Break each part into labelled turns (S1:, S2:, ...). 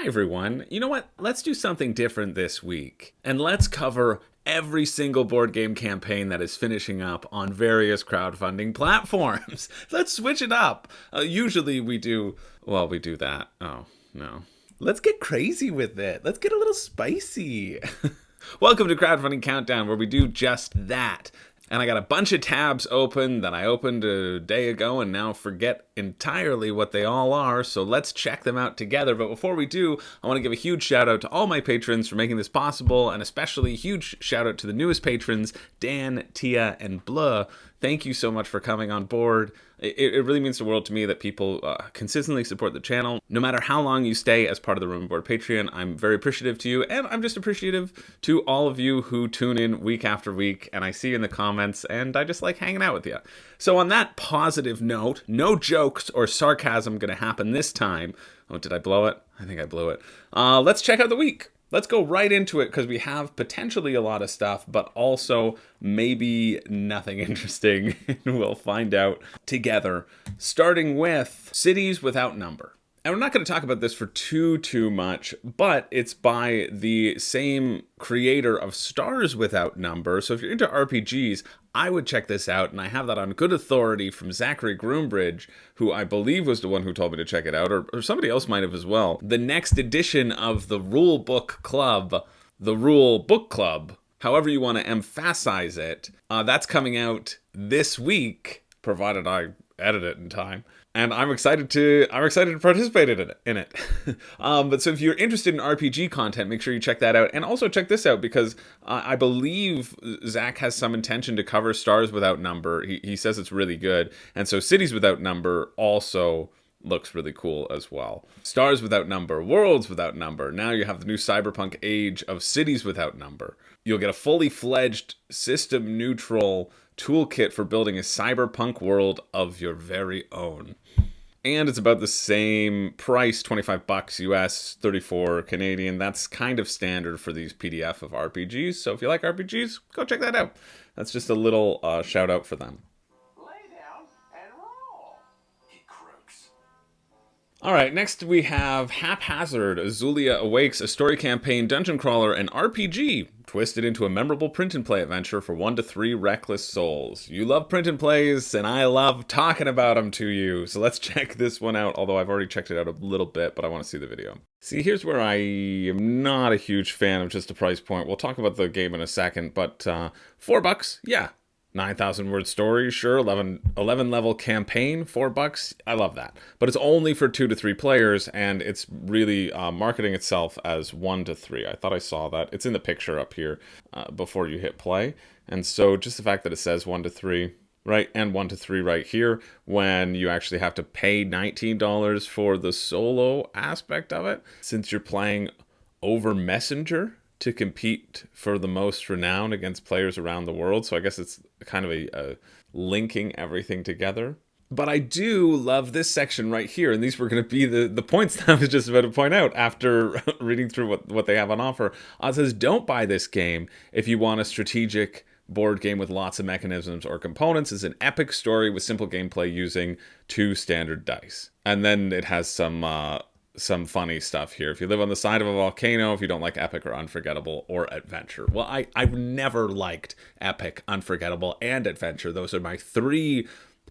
S1: Hi everyone. You know what? Let's do something different this week. And let's cover every single board game campaign that is finishing up on various crowdfunding platforms. Let's switch it up. Usually we do that. Oh, no. Let's get crazy with it. Let's get a little spicy. Welcome to Crowdfunding Countdown, where we do just that. And I got a bunch of tabs open that I opened a day ago and now forget entirely what they all are, so let's check them out together. But before we do, I want to give a huge shout out to all my patrons for making this possible, and especially a huge shout out to the newest patrons, Dan, Tia, and Blah. Thank you so much for coming on board. It really means the world to me that people consistently support the channel. No matter how long you stay as part of the Room and Board Patreon, I'm very appreciative to you, and I'm just appreciative to all of you who tune in week after week, and I see you in the comments, and I just like hanging out with you. So on that positive note, no jokes or sarcasm gonna happen this time. Oh, did I blow it? I think I blew it. Let's check out the week. Let's go right into it, because we have potentially a lot of stuff, but also maybe nothing interesting. We'll find out together. Starting with Cities Without Number. And we're not going to talk about this for too much, but it's by the same creator of Stars Without Number. So if you're into RPGs, I would check this out, and I have that on good authority from Zachary Groombridge, who I believe was the one who told me to check it out, or somebody else might have as well. The next edition of the Rule Book Club, the Rule Book Club, however you want to emphasize it, that's coming out this week, provided I edit it in time. And I'm excited to participate in it. But so if you're interested in RPG content, make sure you check that out. And also check this out, because I believe Zach has some intention to cover Stars Without Number. He says it's really good. And so Cities Without Number also looks really cool as well. Stars Without Number, Worlds Without Number. Now you have the new cyberpunk age of Cities Without Number. You'll get a fully fledged system neutral toolkit for building a cyberpunk world of your very own. And it's about the same price, $25 US, 34 Canadian. That's kind of standard for these PDF of RPGs. So if you like RPGs, go check that out. That's just a little shout out for them.
S2: Lay down and roll. He croaks.
S1: All right, next we have Haphazard, Azulea Awakens, a story campaign, dungeon crawler, and RPG, twisted into a memorable print-and-play adventure for 1 to 3 reckless souls. You love print-and-plays, and I love talking about them to you, so let's check this one out, although I've already checked it out a little bit, but I want to see the video. See, here's where I am not a huge fan of just a price point. We'll talk about the game in a second, but $4, yeah. 9,000 word story, sure, 11 level campaign, $4, I love that. But it's only for 2 to 3 players, and it's really marketing itself as 1 to 3. I thought I saw that. It's in the picture up here before you hit play. And so just the fact that it says 1 to 3, right, and 1 to 3 right here, when you actually have to pay $19 for the solo aspect of it, since you're playing over Messenger to compete for the most renown against players around the world. So I guess it's kind of a linking everything together. But I do love this section right here, and these were going to be the points that I was just about to point out after reading through what they have on offer. It says, don't buy this game if you want a strategic board game with lots of mechanisms or components. It's an epic story with simple gameplay using 2 standard dice. And then it has some funny stuff here. If you live on the side of a volcano, if you don't like epic or unforgettable or adventure. Well, I've never liked epic, unforgettable, and adventure. Those are my 3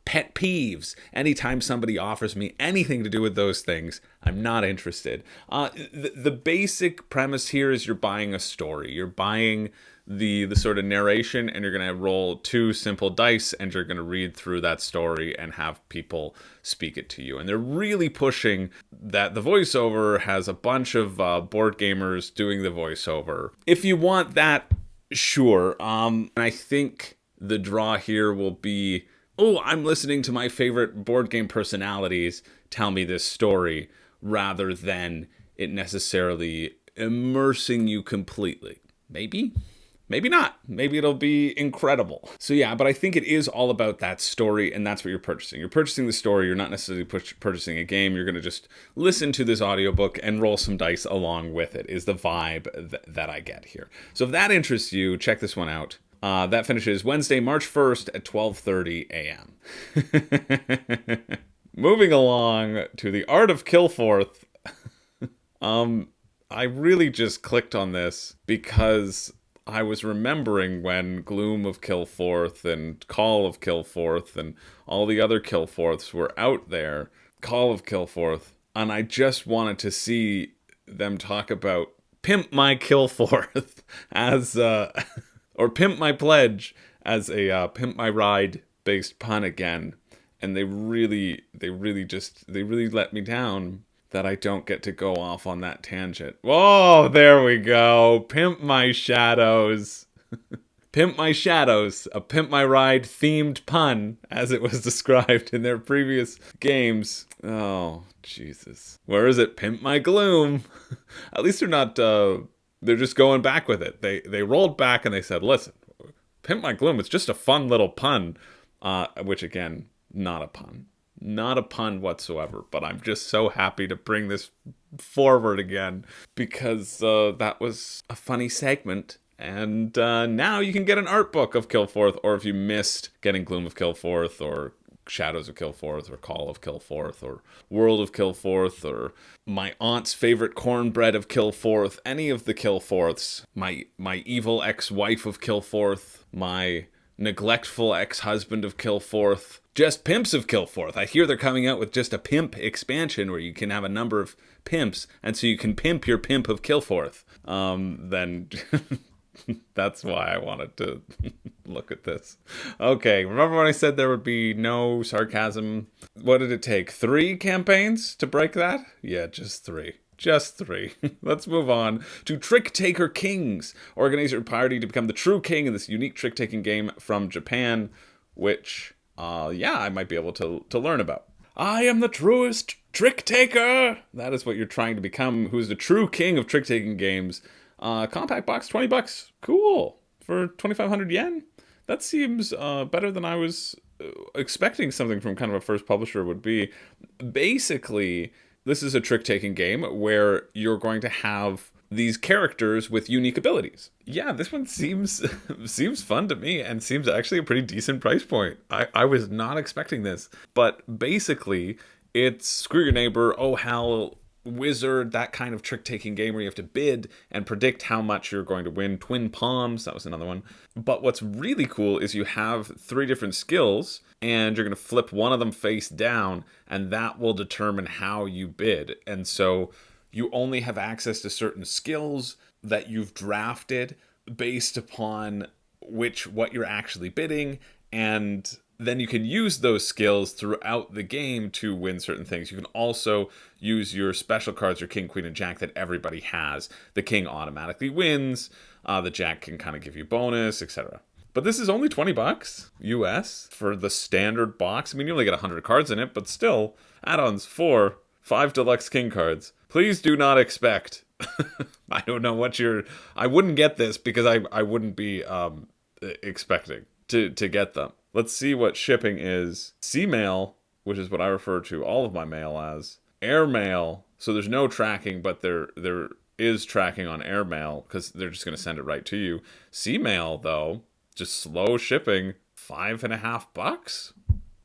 S1: pet peeves. Anytime somebody offers me anything to do with those things, I'm not interested. The basic premise here is you're buying a story. You're buying the sort of narration, and you're going to roll 2 simple dice, and you're going to read through that story and have people speak it to you. And they're really pushing that the voiceover has a bunch of board gamers doing the voiceover. If you want that, sure. I think the draw here will be, oh, I'm listening to my favorite board game personalities tell me this story, rather than it necessarily immersing you completely. Maybe? Maybe not. Maybe it'll be incredible. So yeah, but I think it is all about that story, and that's what you're purchasing. You're purchasing the story. You're not necessarily purchasing a game. You're going to just listen to this audiobook and roll some dice along with it, is the vibe that I get here. So if that interests you, check this one out. That finishes Wednesday, March 1st at 12:30 a.m. Moving along to the Art of Killforth. I really just clicked on this because I was remembering when Gloom of Killforth and Call of Killforth and all the other Killforths were out there. Call of Killforth. And I just wanted to see them talk about Pimp My Killforth as, or Pimp My Pledge as a Pimp My Ride based pun again. And they really let me down that I don't get to go off on that tangent. Whoa, there we go. Pimp My Shadows. Pimp My Shadows, a Pimp My Ride themed pun, as it was described in their previous games. Oh, Jesus. Where is it? Pimp My Gloom. At least they're not, they're just going back with it. They rolled back and they said, listen, Pimp My Gloom, it's just a fun little pun. Which, again, not a pun. Not a pun whatsoever, but I'm just so happy to bring this forward again because that was a funny segment. And now you can get an art book of Killforth, or if you missed getting Gloom of Killforth, or Shadows of Killforth, or Call of Killforth, or World of Killforth, or my aunt's favorite cornbread of Killforth, any of the Killforths, my evil ex-wife of Killforth, my neglectful ex-husband of Killforth, just pimps of Killforth. I hear they're coming out with just a pimp expansion where you can have a number of pimps, and so you can pimp your pimp of Killforth. Then that's why I wanted to look at this. Okay, remember when I said there would be no sarcasm? What did it take? 3 campaigns to break that? Yeah, just 3. Just 3. Let's move on to Tricktaker Kings. Organize your party to become the true king in this unique trick-taking game from Japan, which, I might be able to learn about. I am the truest trick-taker! That is what you're trying to become, who's the true king of trick-taking games. Compact box, $20. Cool. For 2,500 yen? That seems better than I was expecting something from kind of a first publisher would be. Basically, this is a trick-taking game where you're going to have these characters with unique abilities. Yeah, this one seems fun to me and seems actually a pretty decent price point. I was not expecting this. But basically, it's Screw Your Neighbor, Oh Hell, Wizard, that kind of trick-taking game where you have to bid and predict how much you're going to win. Twin Palms, that was another one. But what's really cool is you have 3 different skills, and you're going to flip one of them face down, and that will determine how you bid. And so you only have access to certain skills that you've drafted based upon what you're actually bidding, and then you can use those skills throughout the game to win certain things. You can also use your special cards, your king, queen, and jack that everybody has. The king automatically wins. The jack can kind of give you bonus, etc. But this is only $20 US for the standard box. I mean, you only get 100 cards in it, but still, add-ons for 5 deluxe king cards. Please do not expect. I don't know what I wouldn't get this because I wouldn't be expecting to get them. Let's see what shipping is. Sea mail, which is what I refer to all of my mail as. Air mail, so there's no tracking, but there is tracking on air mail because they're just going to send it right to you. Sea mail, though, just slow shipping, $5.50.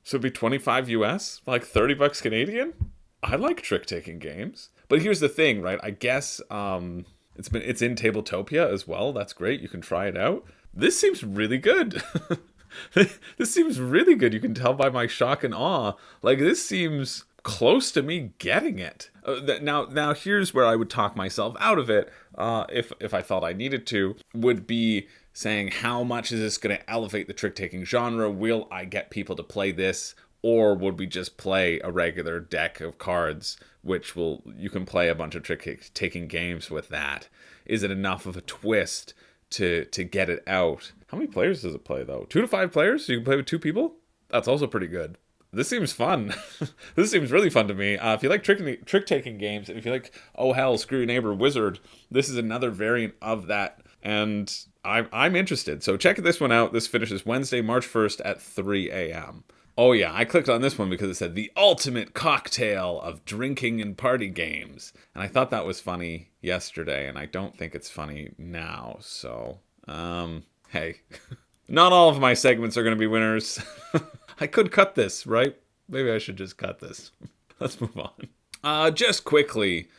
S1: So it'd be 25 US, like $30 Canadian. I like trick-taking games, but here's the thing, right? I guess it's in Tabletopia as well. That's great. You can try it out. This seems really good. This seems really good. You can tell by my shock and awe. Like, this seems close to me getting it. Now here's where I would talk myself out of it, if I felt I needed to, would be saying how much is this going to elevate the trick-taking genre? Will I get people to play this? Or would we just play a regular deck of cards, which you can play a bunch of trick-taking games with that? Is it enough of a twist to get it out? How many players does it play, though? 2 to 5 players? So you can play with 2 people? That's also pretty good. This seems fun. This seems really fun to me. If you like trick-taking games, and if you like Oh Hell, Screw Your Neighbor, Wizard, this is another variant of that. And I'm interested. So check this one out. This finishes Wednesday, March 1st at 3 a.m. Oh yeah, I clicked on this one because it said the ultimate cocktail of drinking and party games. And I thought that was funny yesterday, and I don't think it's funny now. So, hey, not all of my segments are going to be winners. I could cut this, right? Maybe I should just cut this. Let's move on. Just quickly,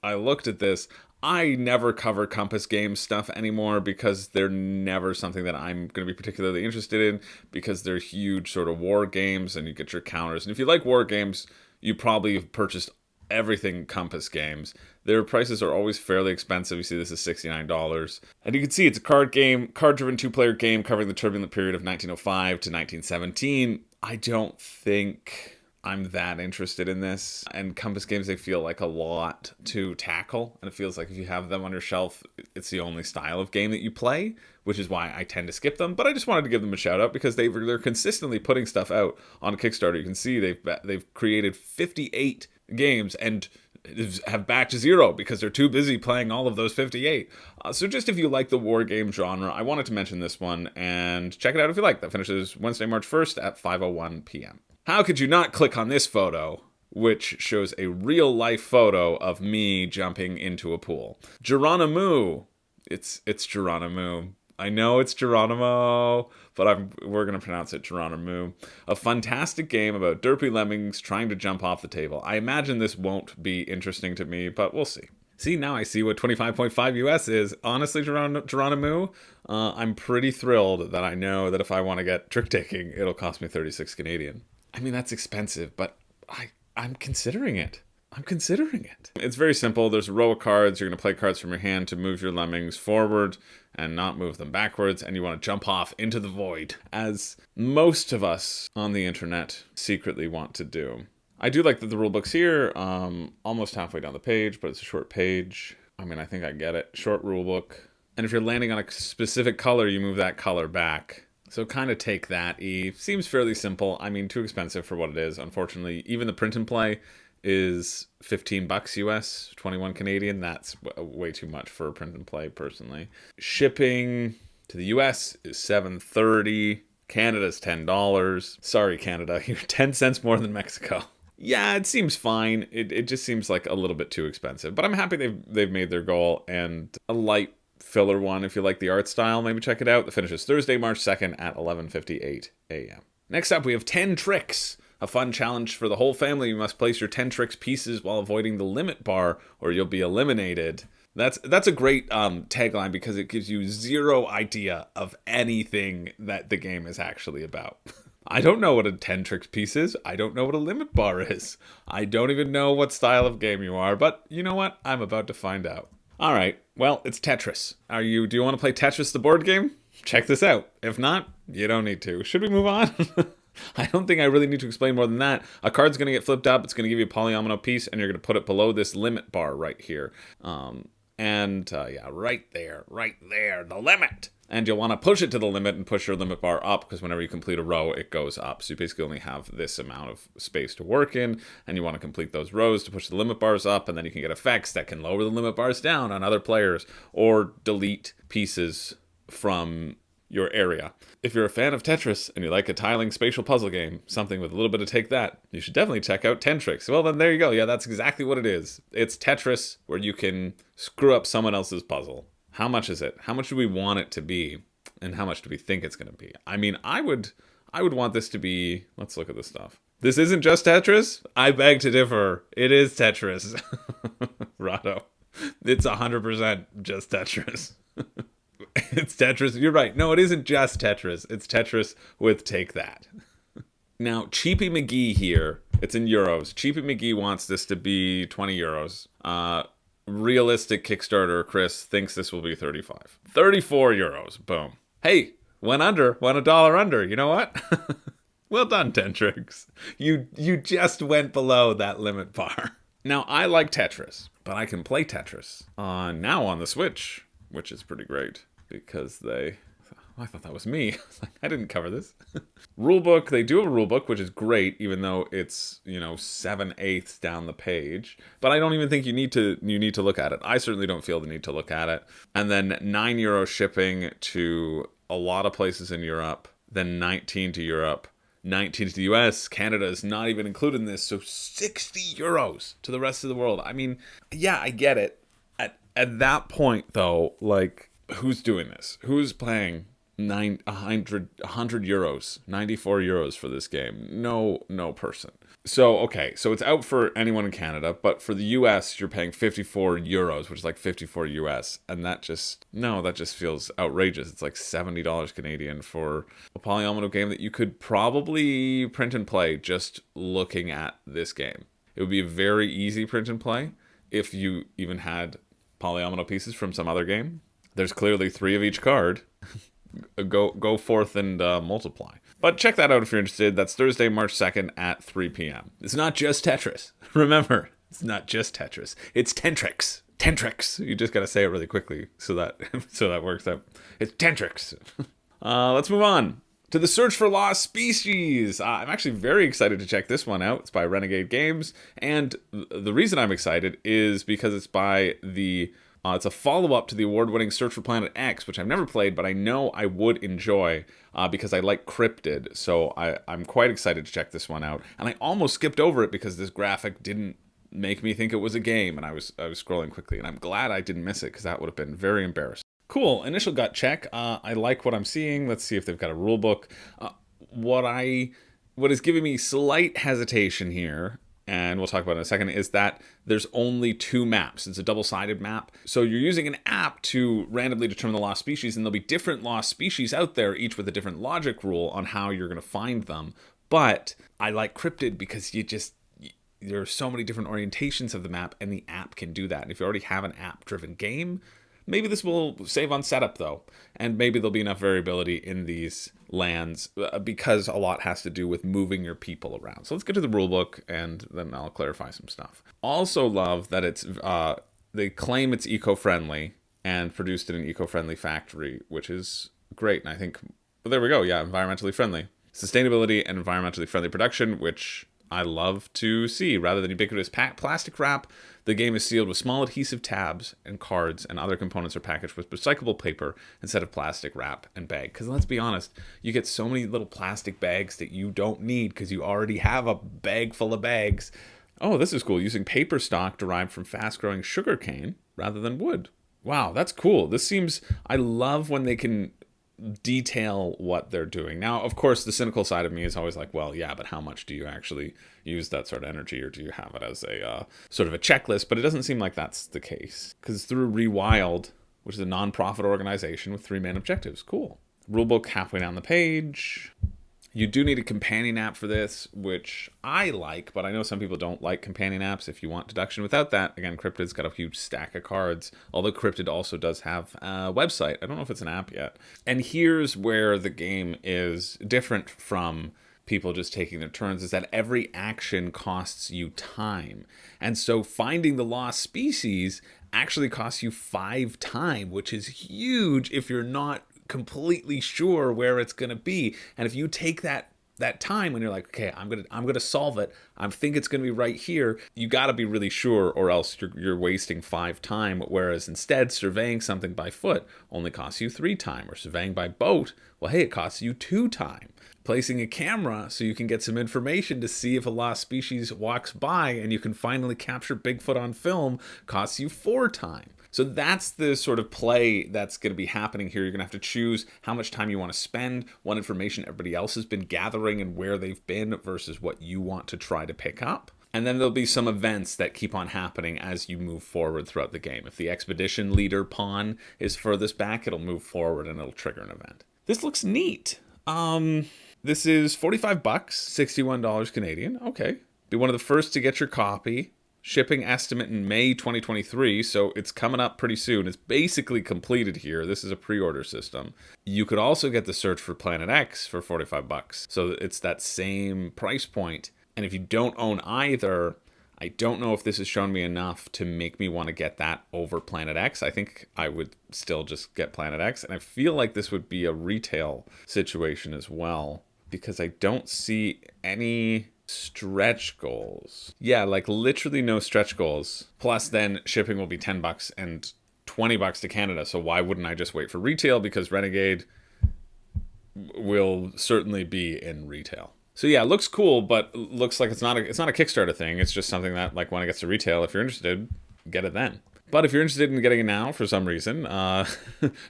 S1: I looked at this. I never cover Compass Games stuff anymore because they're never something that I'm going to be particularly interested in, because they're huge sort of war games and you get your counters. And if you like war games, you probably have purchased everything Compass Games. Their prices are always fairly expensive. You see this is $69. And you can see it's a card game, card-driven two-player game covering the turbulent period of 1905 to 1917. I don't think I'm that interested in this. And Compass Games, they feel like a lot to tackle. And it feels like if you have them on your shelf, it's the only style of game that you play, which is why I tend to skip them. But I just wanted to give them a shout out because they're consistently putting stuff out on Kickstarter. You can see they've created 58 games and have backed 0 because they're too busy playing all of those 58. So just if you like the war game genre, I wanted to mention this one and check it out if you like. That finishes Wednesday, March 1st at 5:01 p.m. How could you not click on this photo, which shows a real-life photo of me jumping into a pool? Geronimooo. It's Geronimooo. I know it's Geronimo, but we're going to pronounce it Geronimooo. A fantastic game about derpy lemmings trying to jump off the table. I imagine this won't be interesting to me, but we'll see. See, now I see what 25.5 US is. Honestly, Geronimooo, I'm pretty thrilled that I know that if I want to get trick-taking, it'll cost me 36 Canadian. I mean, that's expensive, but I'm considering it. I'm considering it. It's very simple. There's a row of cards. You're going to play cards from your hand to move your lemmings forward and not move them backwards. And you want to jump off into the void, as most of us on the internet secretly want to do. I do like that the rulebook's here, almost halfway down the page, but it's a short page. I mean, I think I get it. Short rulebook. And if you're landing on a specific color, you move that color back. So kind of take that, Eve. Seems fairly simple. I mean, too expensive for what it is, unfortunately. Even the print and play is $15 US, 21 Canadian. That's way too much for a print and play, personally. Shipping to the US is $7.30. Canada's $10. Sorry, Canada. You're 10 cents more than Mexico. Yeah, it seems fine. It just seems like a little bit too expensive. But I'm happy they've made their goal, and a light filler one. If you like the art style, maybe check it out. The finish is Thursday, March 2nd at 11:58 a.m. Next up, we have Tentricks, a fun challenge for the whole family. You must place your Tentricks pieces while avoiding the limit bar, or you'll be eliminated. That's a great tagline because it gives you zero idea of anything that the game is actually about. I don't know what a Tentricks piece is. I don't know what a limit bar is. I don't even know what style of game you are, but you know what? I'm about to find out. All right, well, it's Tetris. Do you want to play Tetris the board game? Check this out. If not, you don't need to. Should we move on? I don't think I really need to explain more than that. A card's going to get flipped up. It's going to give you a polyomino piece, and you're going to put it below this limit bar right here. Yeah, right there, the limit. And you'll want to push it to the limit and push your limit bar up, because whenever you complete a row, it goes up. So you basically only have this amount of space to work in, and you want to complete those rows to push the limit bars up, and then you can get effects that can lower the limit bars down on other players or delete pieces from your area. If you're a fan of Tetris and you like a tiling spatial puzzle game, something with a little bit of take that, you should definitely check out Tentricks. Well, then there you go. Yeah, that's exactly what it is. It's Tetris where you can screw up someone else's puzzle. How much is it? How much do we want it to be? And how much do we think it's going to be? I mean, I would want this to be... Let's look at this stuff. This isn't just Tetris? I beg to differ. It is Tetris. Rado. It's 100% just Tetris. It's Tetris. You're right. No, it isn't just Tetris. It's Tetris with Take That. Now, Cheapy McGee here. It's in euros. Cheapy McGee wants this to be 20 euros. Realistic Kickstarter, Chris, thinks this will be 35. 34 euros. Boom. Hey, went a dollar under. You know what? Well done, Tentricks. You just went below that limit bar. Now, I like Tetris, but I can play Tetris now on the Switch, which is pretty great because I thought that was me. I didn't cover this. Rulebook, they do have a rulebook, which is great, even though it's, 7/8 down the page. But I don't even think you need to look at it. I certainly don't feel the need to look at it. And then €9 shipping to a lot of places in Europe, then 19 to Europe, 19 to the US. Canada is not even included in this, so 60 euros to the rest of the world. I mean, yeah, I get it. At that point, though, like, who's doing this? Who's playing 100 euros, 94 euros for this game. No person. So, okay, so it's out for anyone in Canada, but for the US, you're paying 54 euros, which is like 54 US, and that just feels outrageous. It's like $70 Canadian for a polyomino game that you could probably print and play just looking at this game. It would be a very easy print and play if you even had polyomino pieces from some other game. There's clearly 3 of each card. Go forth and multiply. But check that out if you're interested. That's Thursday, March 2nd at 3 p.m. It's not just Tetris. Remember, it's not just Tetris. It's Tentricks. Tentricks. You just got to say it really quickly so that works out. It's Tentricks. Let's move on to The Search for Lost Species. I'm actually very excited to check this one out. It's by Renegade Games. And the reason I'm excited is because it's by the... it's a follow-up to the award-winning Search for Planet X, which I've never played, but I know I would enjoy because I like Cryptid. So I'm quite excited to check this one out. And I almost skipped over it because this graphic didn't make me think it was a game, and I was scrolling quickly. And I'm glad I didn't miss it because that would have been very embarrassing. Cool. Initial gut check. I like what I'm seeing. Let's see if they've got a rule book. What is giving me slight hesitation here, and we'll talk about it in a second, is that there's only 2 maps. It's a double-sided map. So you're using an app to randomly determine the lost species, and there'll be different lost species out there, each with a different logic rule on how you're going to find them. But I like Cryptid because there are so many different orientations of the map, and the app can do that. And if you already have an app-driven game, maybe this will save on setup, though. And maybe there'll be enough variability in these lands because a lot has to do with moving your people around. So let's get to the rulebook, and then I'll clarify some stuff. Also love that it's they claim it's eco-friendly and produced in an eco-friendly factory, which is great. And I think, well, there we go. Yeah, environmentally friendly. Sustainability and environmentally friendly production, which I love to see. Rather than ubiquitous plastic wrap, the game is sealed with small adhesive tabs, and cards and other components are packaged with recyclable paper instead of plastic wrap and bag. Because let's be honest, you get so many little plastic bags that you don't need because you already have a bag full of bags. Oh, this is cool. Using paper stock derived from fast-growing sugarcane rather than wood. Wow, that's cool. I love when they can detail what they're doing. Now, of course, the cynical side of me is always like, well, yeah, but how much do you actually use that sort of energy, or do you have it as a sort of a checklist? But it doesn't seem like that's the case, because it's through Rewild, which is a non-profit organization with 3 main objectives. Cool. Rulebook halfway down the page. You do need a companion app for this, which I like, but I know some people don't like companion apps. If you want deduction without that, again, Cryptid's got a huge stack of cards, although Cryptid also does have a website. I don't know if it's an app yet. And here's where the game is different from people just taking their turns, is that every action costs you time. And so finding the lost species actually costs you 5 time, which is huge if you're not completely sure where it's going to be. And if you take that time when you're like, okay, I'm gonna solve it, I think it's gonna be right here, you got to be really sure, or else you're wasting 5 time. Whereas instead, surveying something by foot only costs you 3 time, or surveying by boat, well, hey, it costs you 2 time. Placing a camera so you can get some information to see if a lost species walks by and you can finally capture Bigfoot on film costs you 4 time. So that's the sort of play that's going to be happening here. You're going to have to choose how much time you want to spend, what information everybody else has been gathering and where they've been versus what you want to try to pick up. And then there'll be some events that keep on happening as you move forward throughout the game. If the expedition leader pawn is furthest back, it'll move forward and it'll trigger an event. This looks neat. This is $45, $61 Canadian. Okay. Be one of the first to get your copy. Shipping estimate in May 2023, so it's coming up pretty soon. It's basically completed here. This is a pre-order system. You could also get the Search for Planet X for $45. So it's that same price point. And if you don't own either, I don't know if this has shown me enough to make me want to get that over Planet X. I think I would still just get Planet X. And I feel like this would be a retail situation as well, because I don't see any stretch goals. Yeah, like literally no stretch goals. Plus then shipping will be $10 and $20 to Canada. So why wouldn't I just wait for retail? Because Renegade will certainly be in retail. So yeah, it looks cool, but looks like it's not a Kickstarter thing. It's just something that, like, when it gets to retail, if you're interested, get it then. But if you're interested in getting it now for some reason,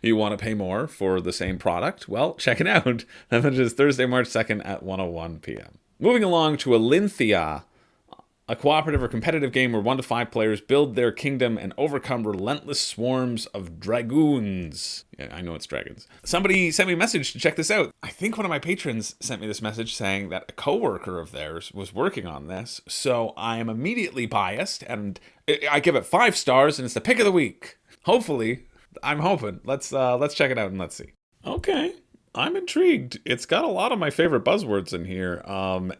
S1: you want to pay more for the same product, well, check it out. That finishes Thursday, March 2nd at 1:01 p.m. Moving along to Alynthia, a cooperative or competitive game where 1 to 5 players build their kingdom and overcome relentless swarms of dragoons. Yeah, I know it's dragons. Somebody sent me a message to check this out. I think one of my patrons sent me this message saying that a coworker of theirs was working on this. So I am immediately biased and I give it 5 stars and it's the pick of the week. Hopefully, I'm hoping. Let's check it out and let's see. Okay. I'm intrigued. It's got a lot of my favorite buzzwords in here.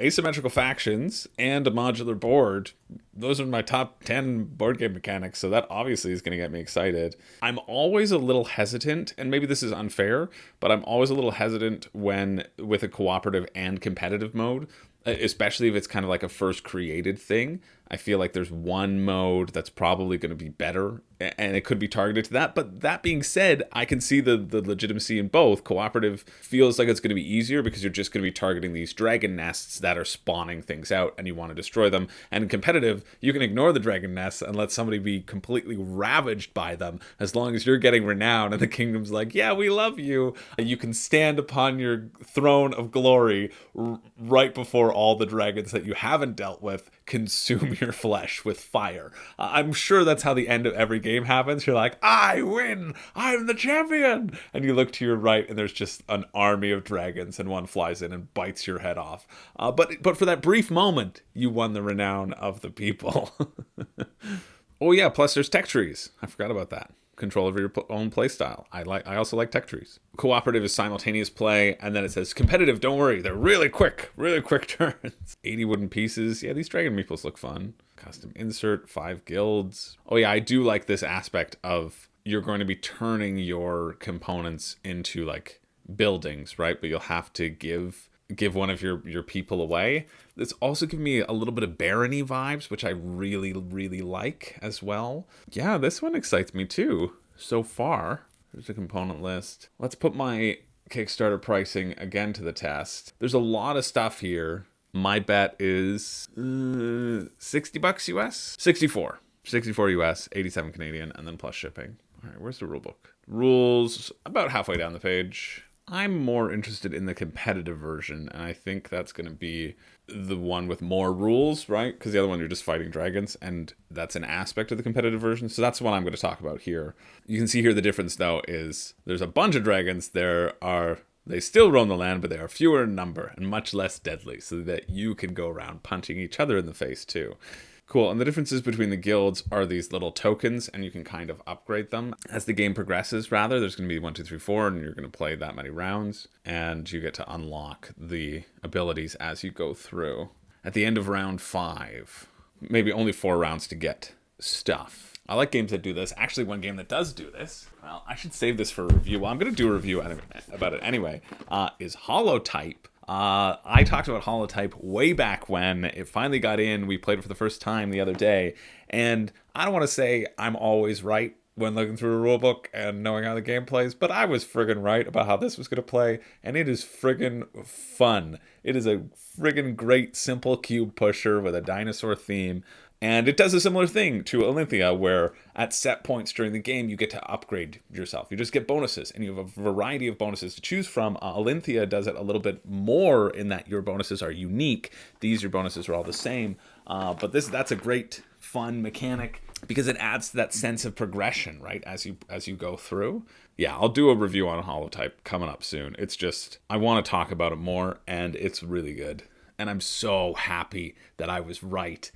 S1: Asymmetrical factions and a modular board. Those are my top 10 board game mechanics, so that obviously is going to get me excited. I'm always a little hesitant, and maybe this is unfair, but I'm always a little hesitant when with a cooperative and competitive mode, especially if it's kind of like a first created thing. I feel like there's one mode that's probably going to be better, and it could be targeted to that. But that being said, I can see the legitimacy in both. Cooperative feels like it's going to be easier because you're just going to be targeting these dragon nests that are spawning things out, and you want to destroy them. And in competitive, you can ignore the dragon nests and let somebody be completely ravaged by them. As long as you're getting renown and the kingdom's like, yeah, we love you. You can stand upon your throne of glory right before all the dragons that you haven't dealt with consume your flesh with fire. I'm sure that's how the end of every game happens. You're like, I win! I'm the champion! And you look to your right and there's just an army of dragons and one flies in and bites your head off. But for that brief moment, you won the renown of the people. Oh yeah, plus there's tech trees. I forgot about that. Control over your own play style. I also like tech trees. Cooperative is simultaneous play, and then it says competitive, don't worry, they're really quick turns. 80 wooden pieces. Yeah, these dragon meeples look fun. Custom insert, 5 guilds. Oh yeah, I do like this aspect of you're going to be turning your components into like buildings, right? But you'll have to give one of your people away. This also gives me a little bit of barony vibes, which I really, really like as well. Yeah, this one excites me too, so far. There's a component list. Let's put my Kickstarter pricing again to the test. There's a lot of stuff here. My bet is $60 US? 64 US, 87 Canadian, and then plus shipping. All right, where's the rulebook? Rules, about halfway down the page. I'm more interested in the competitive version, and I think that's going to be the one with more rules, right? Because the other one, you're just fighting dragons, and that's an aspect of the competitive version. So that's the one I'm going to talk about here. You can see here the difference, though, is there's a bunch of dragons. They still roam the land, but they are fewer in number and much less deadly, so that you can go around punching each other in the face, too. Cool, and the differences between the guilds are these little tokens, and you can kind of upgrade them. As the game progresses, rather, there's going to be 1, 2, 3, 4, and you're going to play that many rounds, and you get to unlock the abilities as you go through. At the end of round 5, maybe only 4 rounds to get stuff. I like games that do this. Actually, one game that does do this, well, I should save this for a review. Well, I'm going to do a review about it anyway, is Holotype. I talked about Holotype way back when it finally got in. We played it for the first time the other day, and I don't want to say I'm always right when looking through a rulebook and knowing how the game plays, but I was friggin' right about how this was going to play, and it is friggin' fun. It is a friggin' great simple cube pusher with a dinosaur theme. And it does a similar thing to Alynthia, where at set points during the game, you get to upgrade yourself. You just get bonuses, and you have a variety of bonuses to choose from. Alynthia does it a little bit more in that your bonuses are unique. Your bonuses are all the same. But that's a great, fun mechanic because it adds to that sense of progression, right, as you go through. Yeah, I'll do a review on Holotype coming up soon. It's just, I want to talk about it more, and it's really good. And I'm so happy that I was right.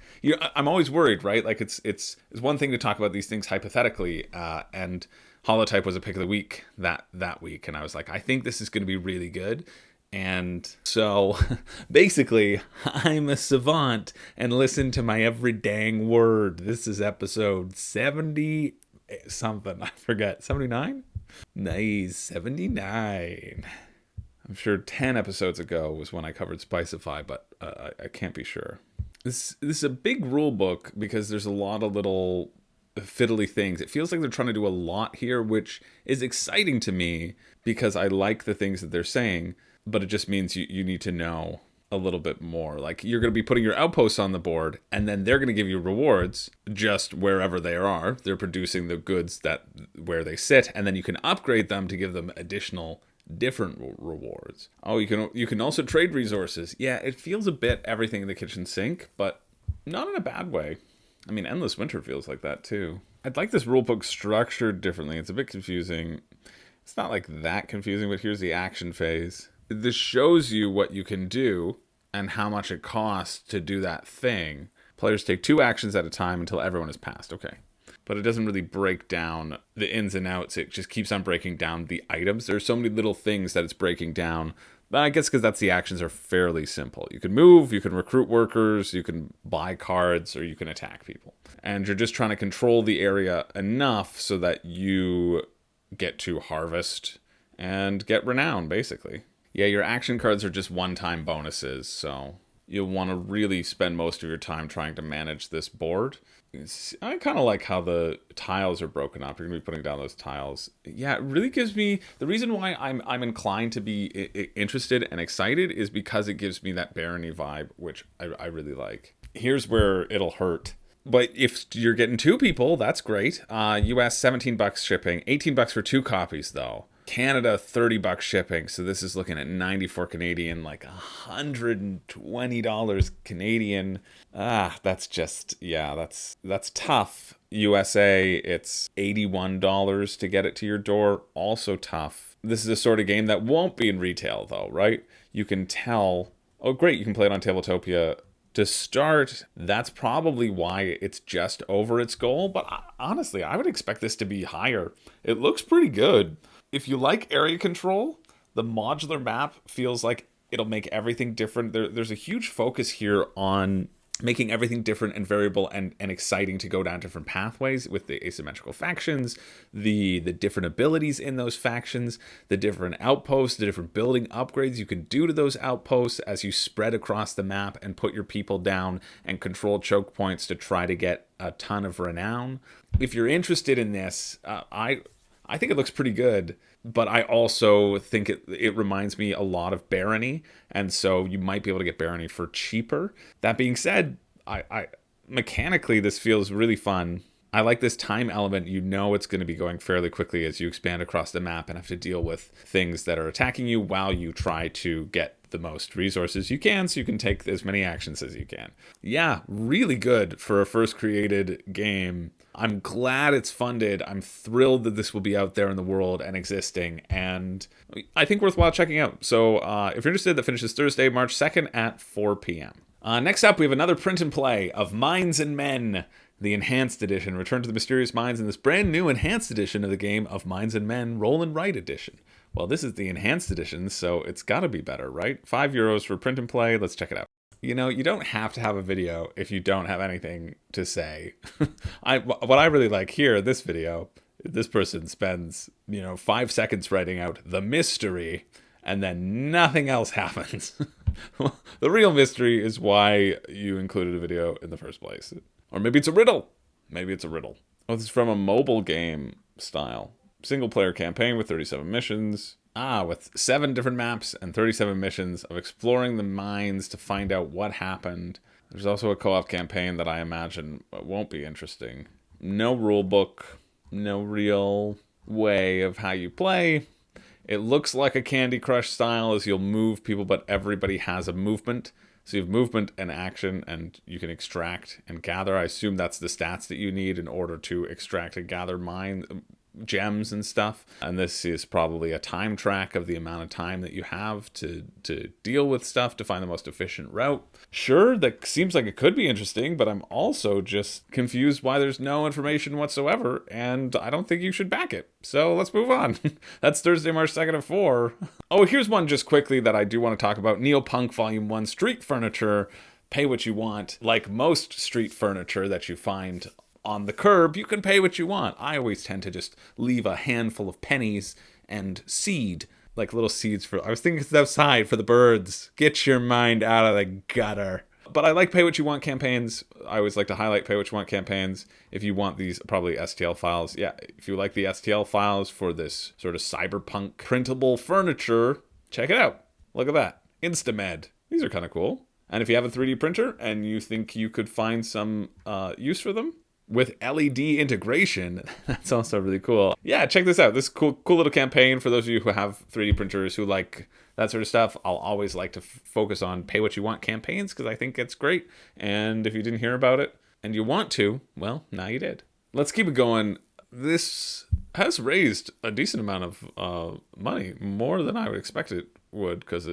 S1: I'm always worried, right? Like it's one thing to talk about these things hypothetically, and Holotype was a pick of the week that week, and I was like, I think this is going to be really good. And so basically, I'm a savant and listen to my every dang word. This is episode 70 something. I forget. 79? Nice. 79. I'm sure 10 episodes ago was when I covered Spicify, but I can't be sure. This is a big rule book because there's a lot of little fiddly things. It feels like they're trying to do a lot here, which is exciting to me because I like the things that they're saying, but it just means you need to know a little bit more. Like, you're going to be putting your outposts on the board, and then they're going to give you rewards just wherever they are. They're producing the goods that where they sit, and then you can upgrade them to give them additional different rewards. Oh, you can also trade resources. Yeah, it feels a bit everything in the kitchen sink, but not in a bad way. I mean, Endless Winter feels like that too. I'd like this rulebook structured differently. It's a bit confusing. It's not like that confusing, but here's the action phase. This shows you what you can do and how much it costs to do that thing. Players take 2 actions at a time until everyone has passed. Okay. But it doesn't really break down the ins and outs. It just keeps on breaking down the items. There's so many little things that it's breaking down. But I guess because that's the actions are fairly simple. You can move, you can recruit workers, you can buy cards, or you can attack people. And you're just trying to control the area enough so that you get to harvest and get renown, basically. Yeah, your action cards are just one-time bonuses, so you'll want to really spend most of your time trying to manage this board. I kind of like how the tiles are broken up. You're going to be putting down those tiles. Yeah, it really gives me... The reason why I'm inclined to be interested and excited is because it gives me that barony vibe, which I really like. Here's where it'll hurt. But if you're getting 2 people, that's great. US $17 shipping, $18 for 2 copies, though. Canada, $30 shipping, so this is looking at 94 Canadian, like $120 Canadian. That's just, yeah, that's tough. USA, it's $81 to get it to your door, also tough. This is a sort of game that won't be in retail, though, right? You can tell, oh great, you can play it on Tabletopia. To start, that's probably why it's just over its goal, but honestly, I would expect this to be higher. It looks pretty good. If you like area control, the modular map feels like it'll make everything different. There's a huge focus here on making everything different and variable and exciting to go down different pathways with the asymmetrical factions, the different abilities in those factions, the different outposts, the different building upgrades you can do to those outposts as you spread across the map and put your people down and control choke points to try to get a ton of renown. If you're interested in this, I think it looks pretty good, but I also think it reminds me a lot of Barony, and so you might be able to get Barony for cheaper. That being said, I mechanically this feels really fun. I like this time element. You know it's going to be going fairly quickly as you expand across the map and have to deal with things that are attacking you while you try to get the most resources you can so you can take as many actions as you can. Yeah, really good for a first created game. I'm glad it's funded. I'm thrilled that this will be out there in the world and existing, and I think worthwhile checking out. So if you're interested, that finishes Thursday, March 2nd at 4 p.m. Next up, we have another print and play of Minds and Men, the Enhanced Edition. Return to the Mysterious Minds in this brand new Enhanced Edition of the game of Minds and Men Roll and Write Edition. Well, this is the Enhanced Edition, so it's got to be better, right? €5 for print and play. Let's check it out. You know, you don't have to have a video if you don't have anything to say. What I really like here, this video, this person spends, 5 seconds writing out the mystery, and then nothing else happens. The real mystery is why you included a video in the first place. Or maybe it's a riddle. Maybe it's a riddle. Oh, this is from a mobile game style. Single player campaign with 37 missions. With 7 different maps and 37 missions of exploring the mines to find out what happened. There's also a co-op campaign that I imagine won't be interesting. No rule book. No real way of how you play. It looks like a Candy Crush style as you'll move people, but everybody has a movement. So you have movement and action, and you can extract and gather. I assume that's the stats that you need in order to extract and gather gems and stuff. And this is probably a time track of the amount of time that you have to deal with stuff to find the most efficient route. Sure, that seems like it could be interesting, but I'm also just confused why there's no information whatsoever, and I don't think you should back it. So let's move on. That's Thursday, March 2nd at 4. Oh, here's one just quickly that I do want to talk about. Neopunk Volume 1 Street Furniture. Pay what you want. Like most street furniture that you find on the curb, you can pay what you want. I always tend to just leave a handful of pennies and seed, like little seeds for, I was thinking it's outside for the birds. Get your mind out of the gutter. But I like pay what you want campaigns. I always like to highlight pay what you want campaigns. If you want these, probably STL files. Yeah, if you like the STL files for this sort of cyberpunk printable furniture, check it out. Look at that. Instamed. These are kind of cool. And if you have a 3D printer and you think you could find some use for them with LED integration, that's also really cool. Yeah, check this out. This is cool little campaign for those of you who have 3D printers who like that sort of stuff. I'll always like to focus on pay what you want campaigns because I think it's great. And if you didn't hear about it and you want to, well, now you did. Let's keep it going. This has raised a decent amount of money, more than I would expect it would, because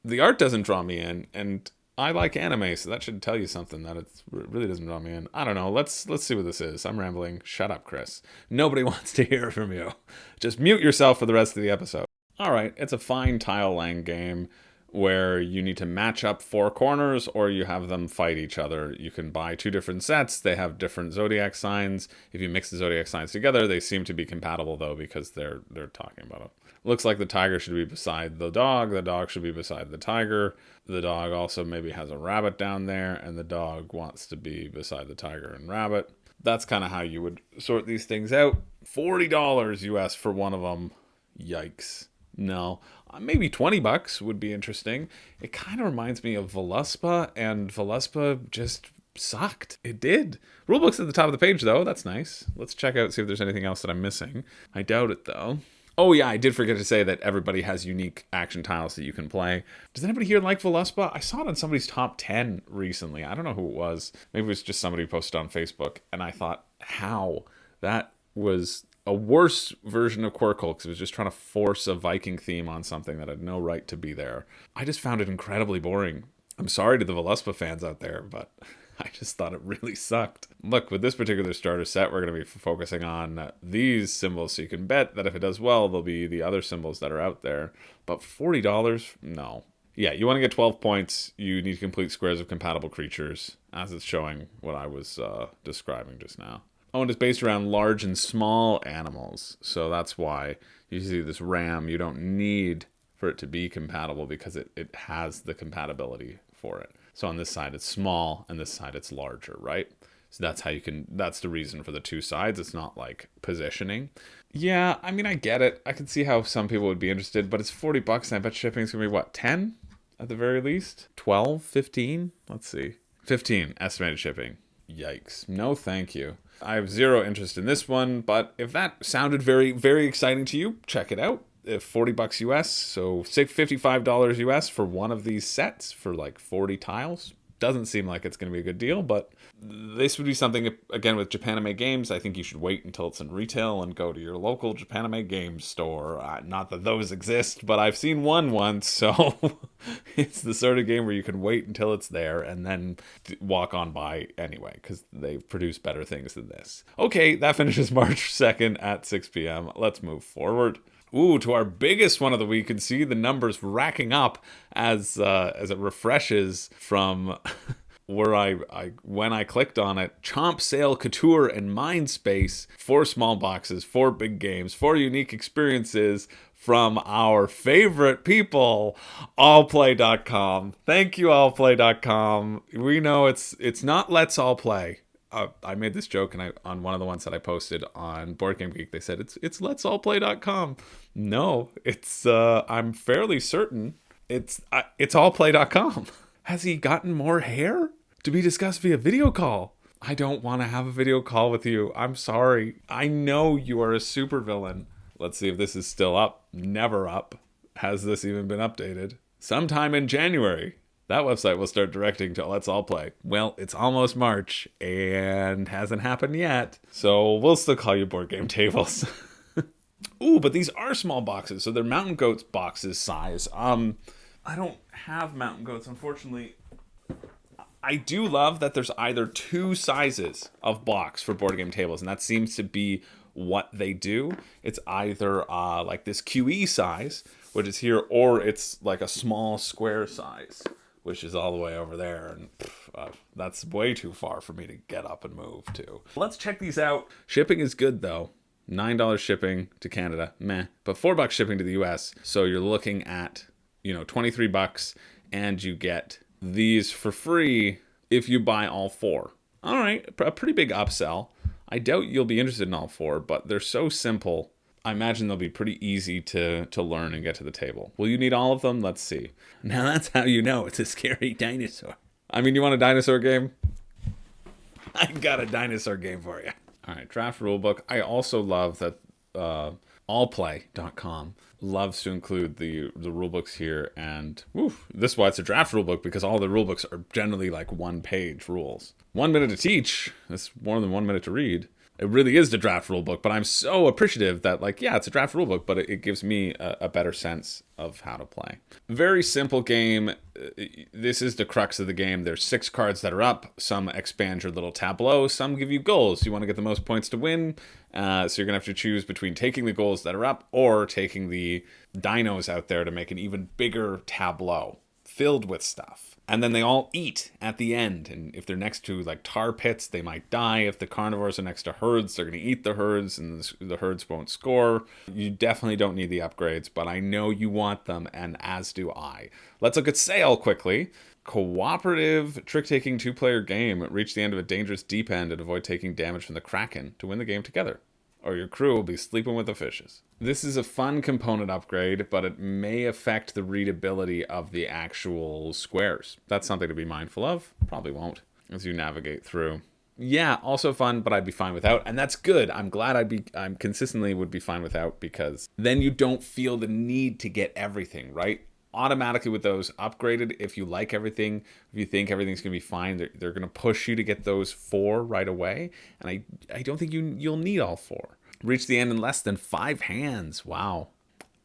S1: the art doesn't draw me in, and I like anime, so that should tell you something, that it really doesn't draw me in. I don't know. Let's see what this is. I'm rambling. Shut up, Chris. Nobody wants to hear from you. Just mute yourself for the rest of the episode. All right, it's a fine tile-laying game where you need to match up 4 corners or you have them fight each other. You can buy 2 different sets. They have different zodiac signs. If you mix the zodiac signs together, they seem to be compatible, though, because they're talking about it. Looks like the tiger should be beside the dog should be beside the tiger. The dog also maybe has a rabbit down there, and the dog wants to be beside the tiger and rabbit. That's kind of how you would sort these things out. $40 US for one of them. Yikes. No, maybe $20 would be interesting. It kind of reminds me of Veluspa, and Veluspa just sucked. It did. Rulebook's at the top of the page, though. That's nice. Let's check out, see if there's anything else that I'm missing. I doubt it, though. Oh, yeah, I did forget to say that everybody has unique action tiles that you can play. Does anybody here like Veluspa? I saw it on somebody's top 10 recently. I don't know who it was. Maybe it was just somebody who posted on Facebook, and I thought, how? That was a worse version of Quirkle, because it was just trying to force a Viking theme on something that had no right to be there. I just found it incredibly boring. I'm sorry to the Veluspa fans out there, but I just thought it really sucked. Look, with this particular starter set, we're going to be focusing on these symbols, so you can bet that if it does well, there'll be the other symbols that are out there. But $40? No. Yeah, you want to get 12 points, you need to complete squares of compatible creatures, as it's showing what I was describing just now. Oh, and it's based around large and small animals, so that's why you see this ram. You don't need for it to be compatible because it has the compatibility for it. So on this side it's small, and this side it's larger, right? So that's how you can, that's the reason for the 2 sides. It's not like positioning. Yeah, I mean, I get it. I can see how some people would be interested, but it's $40, and I bet shipping's gonna be what, 10 at the very least? 12, 15? Let's see. 15 estimated shipping. Yikes. No, thank you. I have zero interest in this one, but if that sounded very, very exciting to you, check it out. $40 US, so say $55 US for one of these sets for like 40 tiles. Doesn't seem like it's going to be a good deal, but this would be something, again, with Japanime Games, I think you should wait until it's in retail and go to your local Japanime Games store. Not that those exist, but I've seen one once, so it's the sort of game where you can wait until it's there and then walk on by anyway, because they produce better things than this. Okay, that finishes March 2nd at 6 p.m. Let's move forward. Ooh, to our biggest one of the week. You can see the numbers racking up as it refreshes from where when I clicked on it. Chomp, Sale, Couture, and Mindspace. 4 small boxes, 4 big games, 4 unique experiences from our favorite people, Allplay.com. Thank you, Allplay.com. We know it's not Let's All Play. I made this joke, and on one of the ones that I posted on Board Game Geek, they said it's letsallplay.com. No, it's I'm fairly certain it's allplay.com. Has he gotten more hair? To be discussed via video call. I don't want to have a video call with you. I'm sorry. I know you are a supervillain. Let's see if this is still up. Never up. Has this even been updated? Sometime in January. That website will start directing to Let's All Play. Well, it's almost March and hasn't happened yet, so we'll still call you Board Game Tables. Ooh, but these are small boxes, so they're Mountain Goats boxes size. I don't have Mountain Goats, unfortunately. I do love that there's either 2 sizes of box for Board Game Tables, and that seems to be what they do. It's either like this QE size, which is here, or it's like a small square size, which is all the way over there, and that's way too far for me to get up and move to. Let's check these out. Shipping is good, though. $9 shipping to Canada, meh. But $4 shipping to the US, so you're looking at, $23, and you get these for free if you buy all 4. All right, a pretty big upsell. I doubt you'll be interested in all 4, but they're so simple. I imagine they'll be pretty easy to learn and get to the table. Will you need all of them? Let's see. Now that's how you know it's a scary dinosaur. I mean, you want a dinosaur game? I got a dinosaur game for you. All right, draft rulebook. I also love that Allplay.com loves to include the rulebooks here, and this is why it's a draft rulebook, because all the rulebooks are generally like 1-page rules. 1 minute to teach. That's more than 1 minute to read. It really is the draft rulebook, but I'm so appreciative that, like, yeah, it's a draft rulebook, but it gives me a better sense of how to play. Very simple game. This is the crux of the game. There's 6 cards that are up. Some expand your little tableau. Some give you goals. You want to get the most points to win. So you're going to have to choose between taking the goals that are up or taking the dinos out there to make an even bigger tableau filled with stuff. And then they all eat at the end. And if they're next to like tar pits, they might die. If the carnivores are next to herds, they're going to eat the herds and the herds won't score. You definitely don't need the upgrades, but I know you want them, and as do I. Let's look at Sail quickly. Cooperative trick-taking 2-player game. Reach the end of a dangerous deep end and avoid taking damage from the Kraken to win the game together, or your crew will be sleeping with the fishes. This is a fun component upgrade, but it may affect the readability of the actual squares. That's something to be mindful of. Probably won't as you navigate through. Yeah, also fun, but I'd be fine without, and that's good. I'm glad I'm consistently would be fine without, because then you don't feel the need to get everything, right? Automatically with those upgraded, if you like everything, if you think everything's going to be fine, they're going to push you to get those 4 right away. And I don't think you'll need all 4. Reach the end in less than 5 hands. Wow.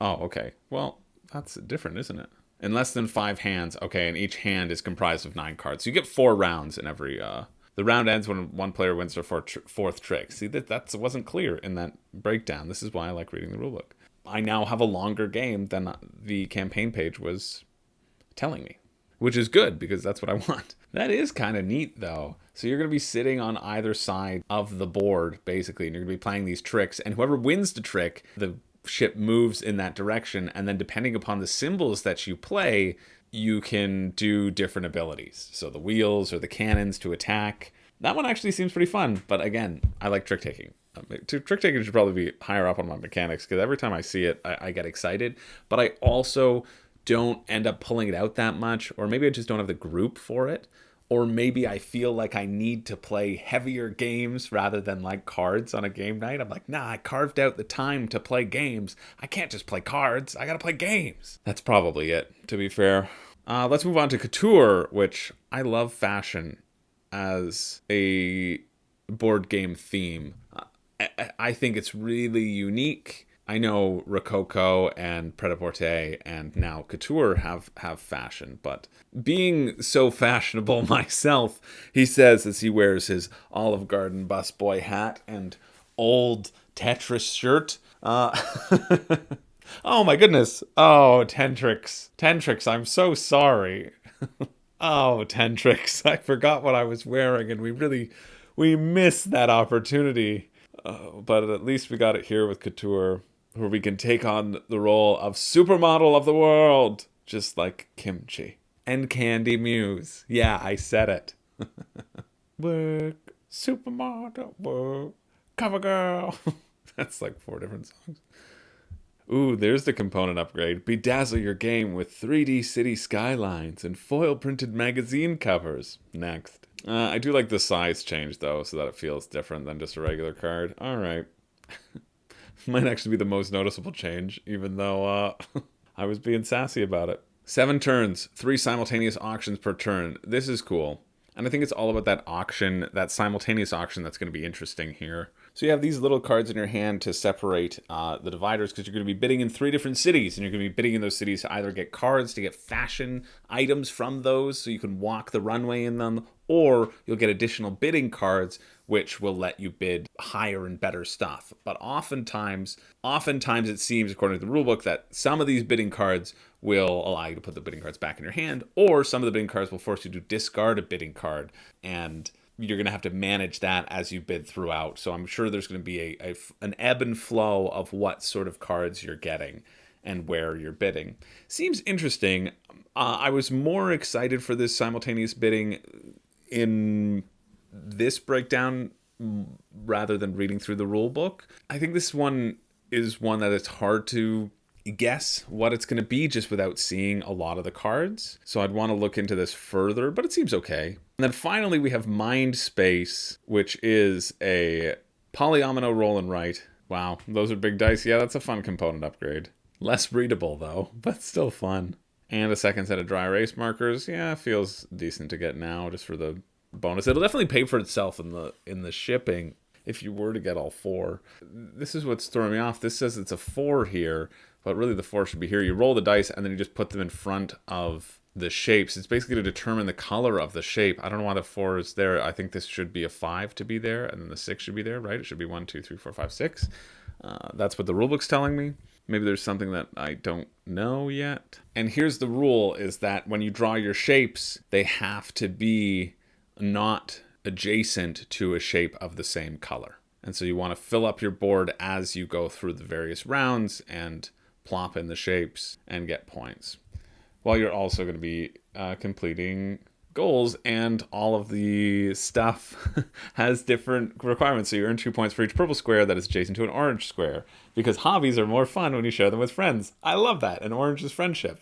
S1: Oh, okay. Well, that's different, isn't it? In less than 5 hands. Okay, and each hand is comprised of 9 cards. So you get 4 rounds in every... The round ends when one player wins their 4th trick. See, that wasn't clear in that breakdown. This is why I like reading the rulebook. I now have a longer game than the campaign page was telling me, which is good because that's what I want. That is kind of neat, though. So you're going to be sitting on either side of the board, basically, and you're going to be playing these tricks, and whoever wins the trick, the ship moves in that direction, and then depending upon the symbols that you play, you can do different abilities. So the wheels or the cannons to attack. That one actually seems pretty fun, but again, I like trick-taking. Trick-taking should probably be higher up on my mechanics, because every time I see it, I get excited, but I also don't end up pulling it out that much, or maybe I just don't have the group for it, or maybe I feel like I need to play heavier games rather than like cards on a game night. I'm like, nah, I carved out the time to play games. I can't just play cards. I gotta play games. That's probably it, to be fair. Let's move on to Couture, which I love fashion as a board game theme. I think it's really unique. I know Rococo and Pret-a-Porter and now Couture have fashion, but being so fashionable myself, he says as he wears his Olive Garden busboy hat and old Tetris shirt. Oh my goodness. Oh, Tentricks, I'm so sorry. Oh, Tentricks, I forgot what I was wearing, and we missed that opportunity. But at least we got it here with Couture, where we can take on the role of supermodel of the world, just like Kimchi and Candy Muse. Yeah, I said it. Work, supermodel, work, cover girl. That's like 4 different songs. Ooh, there's the component upgrade. Bedazzle your game with 3D city skylines and foil printed magazine covers. Next. I do like the size change, though, so that it feels different than just a regular card. All right. Might actually be the most noticeable change, even though I was being sassy about it. 7 turns, 3 simultaneous auctions per turn. This is cool. And I think it's all about that auction, that simultaneous auction that's going to be interesting here. So you have these little cards in your hand to separate the dividers, because you're going to be bidding in 3 different cities, and you're going to be bidding in those cities to either get cards to get fashion items from those so you can walk the runway in them, or you'll get additional bidding cards which will let you bid higher and better stuff. But oftentimes it seems, according to the rulebook, that some of these bidding cards will allow you to put the bidding cards back in your hand, or some of the bidding cards will force you to discard a bidding card, and you're going to have to manage that as you bid throughout. So I'm sure there's going to be an ebb and flow of what sort of cards you're getting and where you're bidding. Seems interesting. I was more excited for this simultaneous bidding in this breakdown rather than reading through the rule book. I think this one is one that it's hard to guess what it's going to be just without seeing a lot of the cards. So I'd want to look into this further, but it seems okay. And then finally we have Mind Space, which is a polyomino roll and write. Wow, those are big dice. Yeah, that's a fun component upgrade. Less readable though, but still fun. And a second set of dry erase markers. Yeah, feels decent to get now just for the bonus. It'll definitely pay for itself in the shipping if you were to get all 4. This is what's throwing me off. This says it's a 4 here, but really the 4 should be here. You roll the dice and then you just put them in front of the shapes. It's basically to determine the color of the shape. I don't know why the 4 is there. I think this should be a 5 to be there, and then the 6 should be there, right? It should be 1, 2, 3, 4, 5, 6. That's what the rulebook's telling me. Maybe there's something that I don't know yet. And here's the rule, is that when you draw your shapes, they have to be not adjacent to a shape of the same color. And so you want to fill up your board as you go through the various rounds and plop in the shapes and get points. While you're also going to be completing goals, and all of the stuff has different requirements. So you earn 2 points for each purple square that is adjacent to an orange square, because hobbies are more fun when you share them with friends. I love that. And orange is friendship.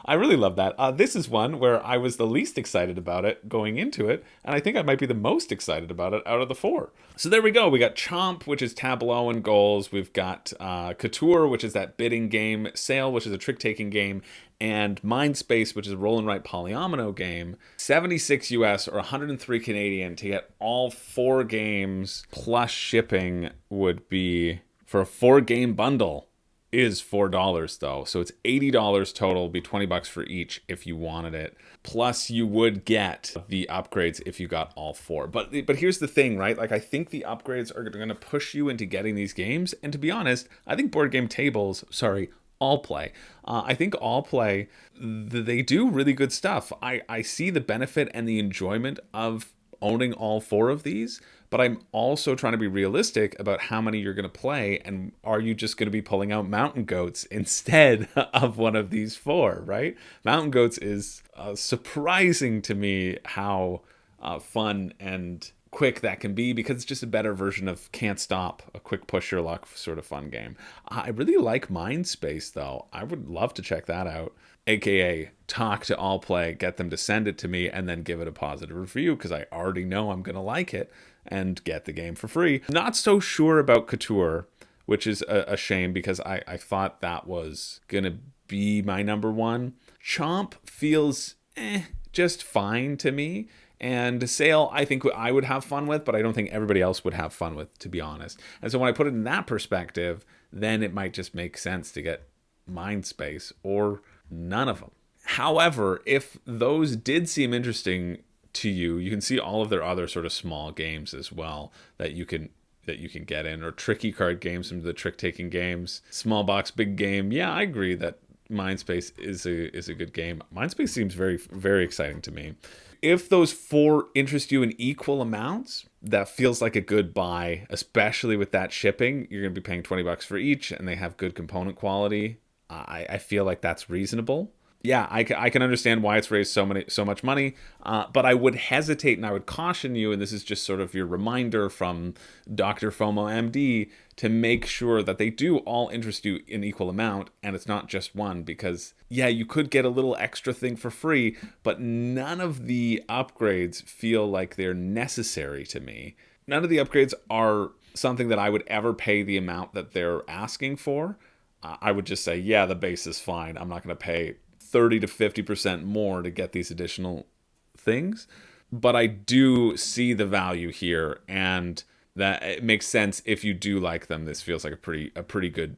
S1: I really love that. This is one where I was the least excited about it going into it, and I think I might be the most excited about it out of the 4. So there we go. We got Chomp, which is tableau and goals. We've got Couture, which is that bidding game. Sale, which is a trick-taking game. And Mind Space, which is a roll and write polyomino game. 76 US or 103 Canadian to get all 4 games plus shipping would be, for a 4-game bundle, is $4 though. So it's $80 total, be $20 for each if you wanted it. Plus you would get the upgrades if you got all 4. But here's the thing, right? Like, I think the upgrades are going to push you into getting these games. And to be honest, I think board game tables, Allplay. I think Allplay, they do really good stuff. I see the benefit and the enjoyment of owning all 4 of these, but I'm also trying to be realistic about how many you're going to play, and are you just going to be pulling out Mountain Goats instead of one of these 4, right? Mountain Goats is surprising to me how fun and quick that can be, because it's just a better version of Can't Stop, a quick push your luck sort of fun game. I really like Mind Space though. I would love to check that out, aka talk to Allplay, get them to send it to me, and then give it a positive review, because I already know I'm gonna like it and get the game for free. Not so sure about Couture, which is a shame, because I thought that was gonna be my number 1. Chomp feels just fine to me. And Sale, I think I would have fun with, but I don't think everybody else would have fun with, to be honest. And so when I put it in that perspective, then it might just make sense to get Mind Space or none of them. However, if those did seem interesting to you, you can see all of their other sort of small games as well that you can get in, or tricky card games, some of the trick-taking games. Small box, big game. Yeah, I agree that Mind Space is a good game. Mind Space seems very, very exciting to me. If those 4 interest you in equal amounts, that feels like a good buy, especially with that shipping. You're going to be paying $20 for each, and they have good component quality. I feel like that's reasonable. Yeah, I can understand why it's raised so much money, but I would hesitate, and I would caution you, and this is just sort of your reminder from Dr. FOMO MD, to make sure that they do all interest you in equal amount, and it's not just one, because yeah, you could get a little extra thing for free, but none of the upgrades feel like they're necessary to me. None of the upgrades are something that I would ever pay the amount that they're asking for. I would just say, yeah, the base is fine. I'm not going to pay 30 to 50% more to get these additional things. But I do see the value here, and that it makes sense if you do like them. This feels like a pretty good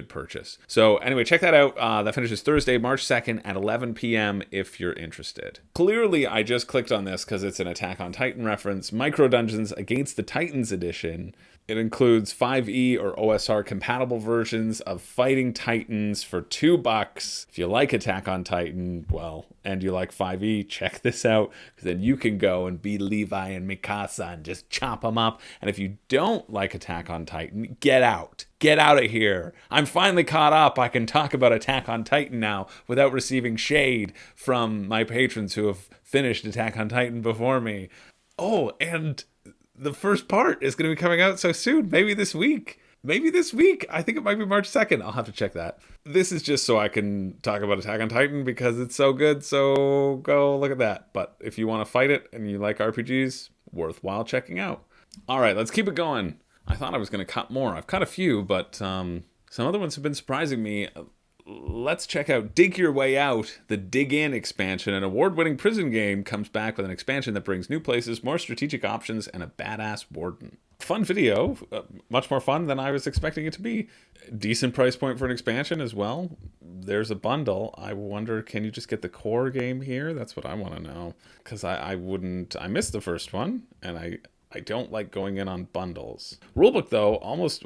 S1: purchase. So anyway, check that out. That finishes Thursday, March 2nd at 11 p.m. if you're interested. Clearly, I just clicked on this because it's an Attack on Titan reference. Micro Dungeons Against the Titans edition. It includes 5e or OSR compatible versions of Fighting Titans for $2. If you like Attack on Titan, well, and you like 5e, check this out, because then you can go and be Levi and Mikasa and just chop them up. And if you don't like Attack on Titan, get out. Get out of here. I'm finally caught up. I can talk about Attack on Titan now without receiving shade from my patrons who have finished Attack on Titan before me. Oh, and the first part is going to be coming out so soon, maybe this week. Maybe this week. I think it might be March 2nd. I'll have to check that. This is just so I can talk about Attack on Titan because it's so good, so go look at that. But if you want to fight it and you like RPGs, worthwhile checking out. All right, let's keep it going. I thought I was going to cut more. I've cut a few, but some other ones have been surprising me. Let's check out Dig Your Way Out, the Dig In expansion. An award-winning prison game comes back with an expansion that brings new places, more strategic options, and a badass warden. Fun video, much more fun than I was expecting it to be. Decent price point for an expansion as well. There's a bundle. I wonder, can you just get the core game here? That's what I want to know. Because I missed the first one, and I don't like going in on bundles. Rulebook, though, I was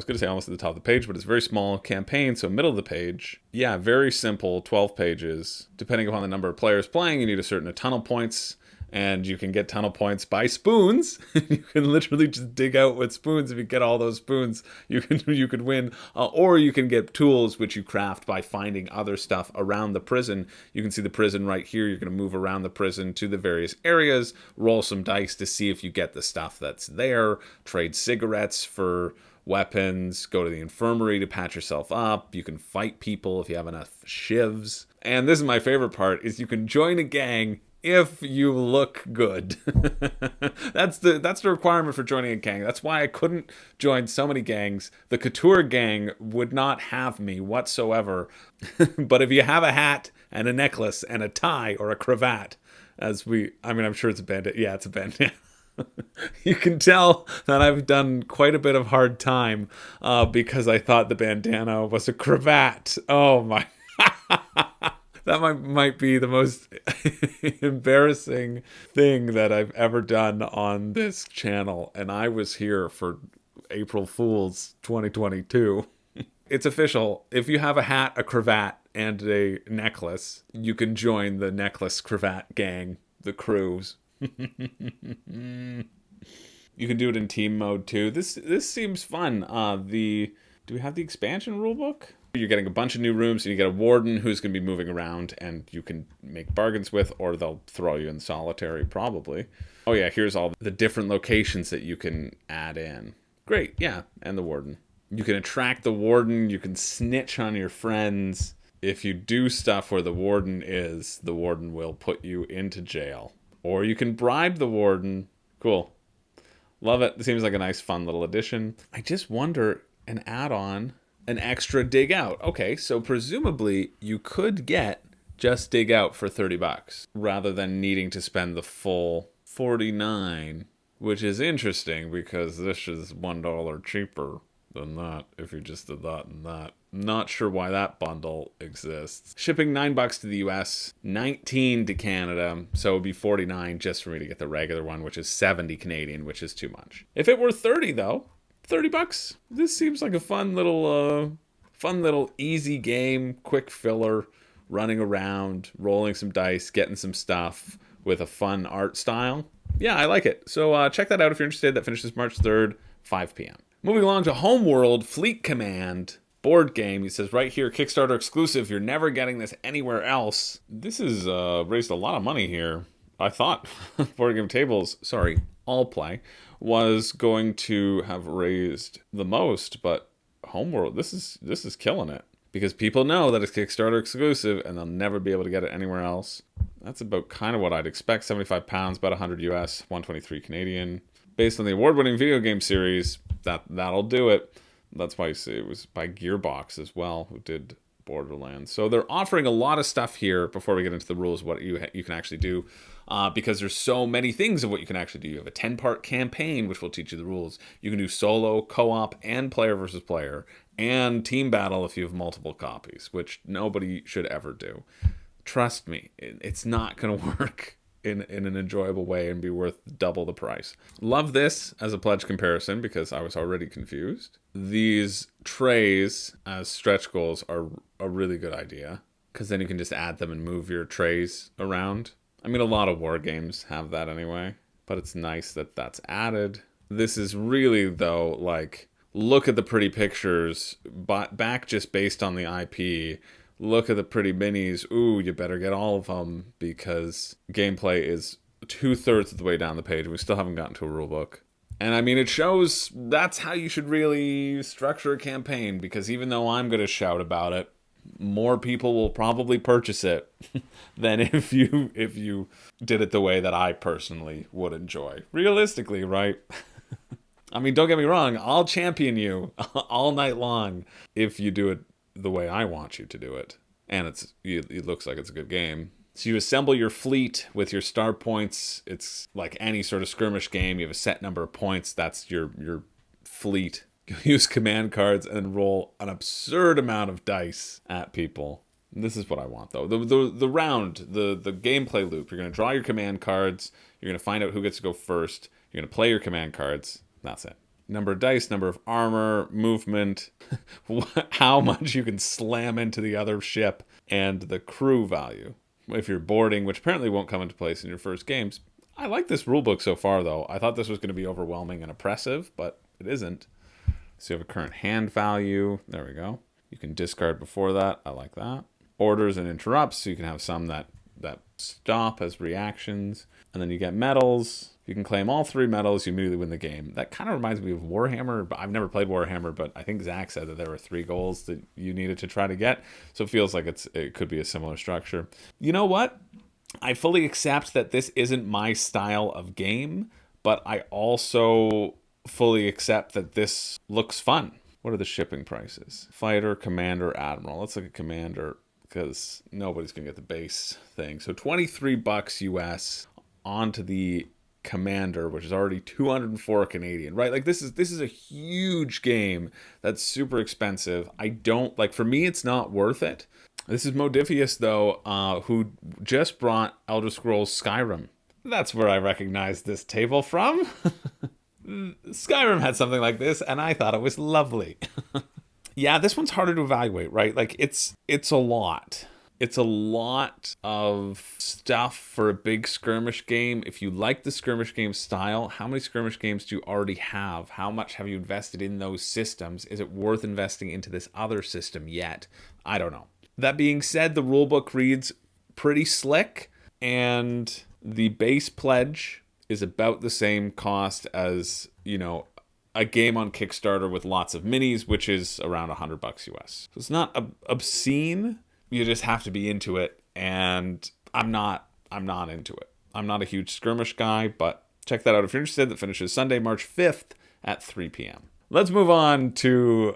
S1: going to say almost at the top of the page, but it's very small. Campaign, so middle of the page. Yeah, very simple, 12 pages. Depending upon the number of players playing, you need a certain tunnel points, and you can get tunnel points by spoons. You can literally just dig out with spoons. If you get all those spoons, you could win. Or you can get tools, which you craft by finding other stuff around the prison. You can see the prison right here. You're going to move around the prison to the various areas, roll some dice to see if you get the stuff that's there, trade cigarettes for weapons, go to the infirmary to patch yourself up. You can fight people if you have enough shivs. And this is my favorite part, is you can join a gang if you look good. That's the requirement for joining a gang. That's why I couldn't join so many gangs. The Couture gang would not have me whatsoever. But if you have a hat and a necklace and a tie or a cravat, I'm sure it's a bandit. Yeah, it's a bandit. You can tell that I've done quite a bit of hard time because I thought the bandana was a cravat. Oh my. That might be the most embarrassing thing that I've ever done on this channel. And I was here for April Fool's 2022. It's official. If you have a hat, a cravat, and a necklace, you can join the necklace cravat gang, the crews. You can do it in team mode too. This seems fun. Do we have the expansion rulebook? You're getting a bunch of new rooms, and you get a warden who's going to be moving around, and you can make bargains with, or they'll throw you in solitary, probably. Oh yeah, here's all the different locations that you can add in. Great, yeah, and the warden. You can attract the warden, you can snitch on your friends. If you do stuff where the warden will put you into jail. Or you can bribe the warden. Cool. Love it. It seems like a nice, fun little addition. I just wonder, an add-on, an extra dig out. Okay, so presumably you could get just dig out for $30 rather than needing to spend the full $49, which is interesting because this is $1 cheaper than that if you just did that and that. Not sure why that bundle exists. Shipping $9 to the US, 19 to Canada, so it would be 49 just for me to get the regular one, which is 70 Canadian, which is too much. If it were 30 though, $30. This seems like a fun little easy game, quick filler, running around, rolling some dice, getting some stuff with a fun art style. Yeah, I like it. So check that out if you're interested. That finishes March 3rd, 5 p.m. Moving along to Homeworld Fleet Command board game. He says right here, Kickstarter exclusive. You're never getting this anywhere else. This has raised a lot of money here. I thought Board Game Tables, Allplay, was going to have raised the most, but Homeworld, this is killing it. Because people know that it's Kickstarter exclusive and they'll never be able to get it anywhere else. That's about kind of what I'd expect. £75, about 100 US, 123 Canadian. Based on the award-winning video game series, that'll do it. That's why you see it was by Gearbox as well, who did Borderlands. So they're offering a lot of stuff here before we get into the rules, what you can actually do. Because there's so many things of what you can actually do. You have a 10-part campaign, which will teach you the rules. You can do solo, co-op, and player versus player, and team battle if you have multiple copies, which nobody should ever do. Trust me, it's not going to work in an enjoyable way and be worth double the price. Love this as a pledge comparison because I was already confused. These trays as stretch goals are a really good idea because then you can just add them and move your trays around. I mean, a lot of war games have that anyway, but it's nice that that's added. This is really, though, like, look at the pretty pictures, but back just based on the IP. Look at the pretty minis. Ooh, you better get all of them because gameplay is 2/3 of the way down the page and we still haven't gotten to a rulebook. And I mean, it shows that's how you should really structure a campaign, because even though I'm going to shout about it, more people will probably purchase it than if you did it the way that I personally would enjoy. Realistically, right? I mean, don't get me wrong, I'll champion you all night long if you do it the way I want you to do it. And it looks like it's a good game. So you assemble your fleet with your star points. It's like any sort of skirmish game. You have a set number of points. That's your fleet. You use command cards and roll an absurd amount of dice at people. This is what I want, though. The round, the gameplay loop. You're going to draw your command cards. You're going to find out who gets to go first. You're going to play your command cards. That's it. Number of dice, number of armor, movement, how much you can slam into the other ship, and the crew value. If you're boarding, which apparently won't come into place in your first games. I like this rulebook so far, though. I thought this was going to be overwhelming and oppressive, but it isn't. So you have a current hand value. There we go. You can discard before that. I like that. Orders and interrupts, so you can have some that stop as reactions. And then you get medals. If you can claim all 3 medals, you immediately win the game. That kind of reminds me of Warhammer. But I've never played Warhammer, but I think Zach said that there were 3 goals that you needed to try to get. So it feels like it could be a similar structure. You know what? I fully accept that this isn't my style of game, but I also fully accept that this looks fun. What are the shipping prices? Fighter, Commander, Admiral. Let's look at Commander, because nobody's going to get the base thing. So $23 US onto the Commander, which is already 204 Canadian, right? Like this is a huge game that's super expensive. I don't like, for me, it's not worth it. This is Modifius, though, who just brought Elder Scrolls Skyrim. That's where I recognize this table from. Skyrim had something like this, and I thought it was lovely. Yeah, this one's harder to evaluate, right? Like it's a lot. It's a lot of stuff for a big skirmish game. If you like the skirmish game style, how many skirmish games do you already have? How much have you invested in those systems? Is it worth investing into this other system yet? I don't know. That being said, the rulebook reads pretty slick, and the base pledge is about the same cost as, a game on Kickstarter with lots of minis, which is around $100 US. So it's not obscene. You just have to be into it, and I'm not into it. I'm not a huge skirmish guy, but check that out if you're interested. That finishes Sunday, March 5th at 3 p.m. Let's move on to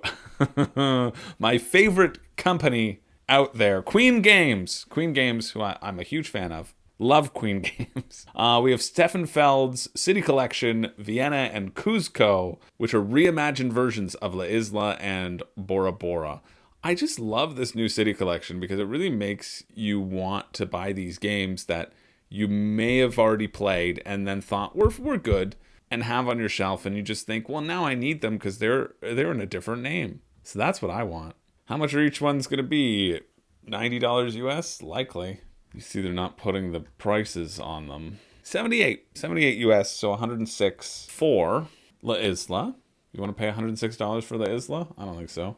S1: my favorite company out there, Queen Games. Queen Games, who I'm a huge fan of. Love Queen Games. We have Stefan Feld's City Collection, Vienna and Cuzco, which are reimagined versions of La Isla and Bora Bora. I just love this new City Collection because it really makes you want to buy these games that you may have already played and then thought we're good and have on your shelf, and you just think, well, now I need them because they're in a different name. So that's what I want. How much are each one's going to be? $90 US? Likely. You see they're not putting the prices on them. 78 US, so 106 for La Isla. You want to pay $106 for La Isla? I don't think so.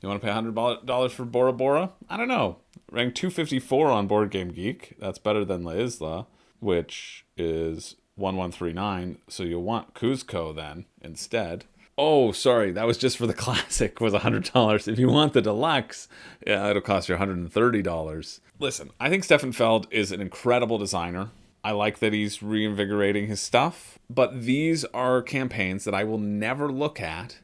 S1: You want to pay $100 for Bora Bora? I don't know. Ranked 254 on Board Game Geek. That's better than La Isla, which is 1139. So you'll want Cuzco then instead. Oh, sorry. That was just for the classic, was $100. If you want the deluxe, yeah, it'll cost you $130. Listen, I think Stefan Feld is an incredible designer. I like that he's reinvigorating his stuff. But these are campaigns that I will never look at,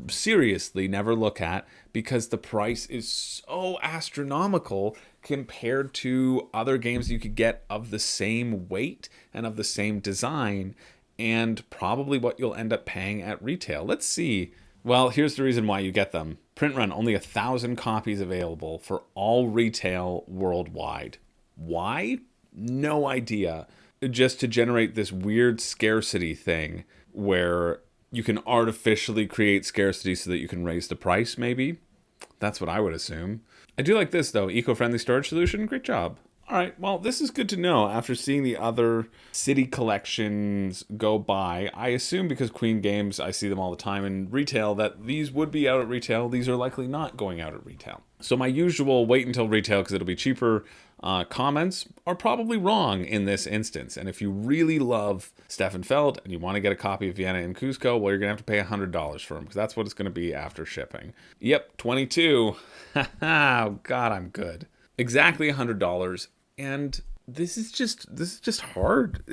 S1: seriously never look at, because the price is so astronomical compared to other games you could get of the same weight and of the same design, and probably what you'll end up paying at retail. Let's see. Well, here's the reason why you get them. Print run, only 1,000 copies available for all retail worldwide. Why? No idea. Just to generate this weird scarcity thing where you can artificially create scarcity so that you can raise the price, maybe. That's what I would assume. I do like this, though. Eco-friendly storage solution. Great job. All right, well, this is good to know. After seeing the other city collections go by, I assume because Queen Games, I see them all the time in retail, that these would be out at retail. These are likely not going out at retail. So my usual wait until retail because it'll be cheaper comments are probably wrong in this instance. And if you really love Stefan Feld and you want to get a copy of Vienna and Cuzco, well, you're going to have to pay $100 for them, because that's what it's going to be after shipping. Yep, 22. Oh, God, I'm good. Exactly $100. And this is just hard.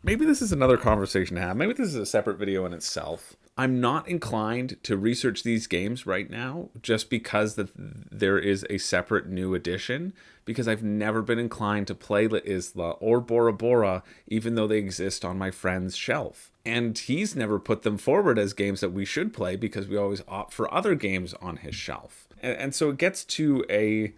S1: Maybe this is another conversation to have. Maybe this is a separate video in itself. I'm not inclined to research these games right now just because there is a separate new edition, because I've never been inclined to play La Isla or Bora Bora, even though they exist on my friend's shelf. And he's never put them forward as games that we should play, because we always opt for other games on his shelf. And so it gets to a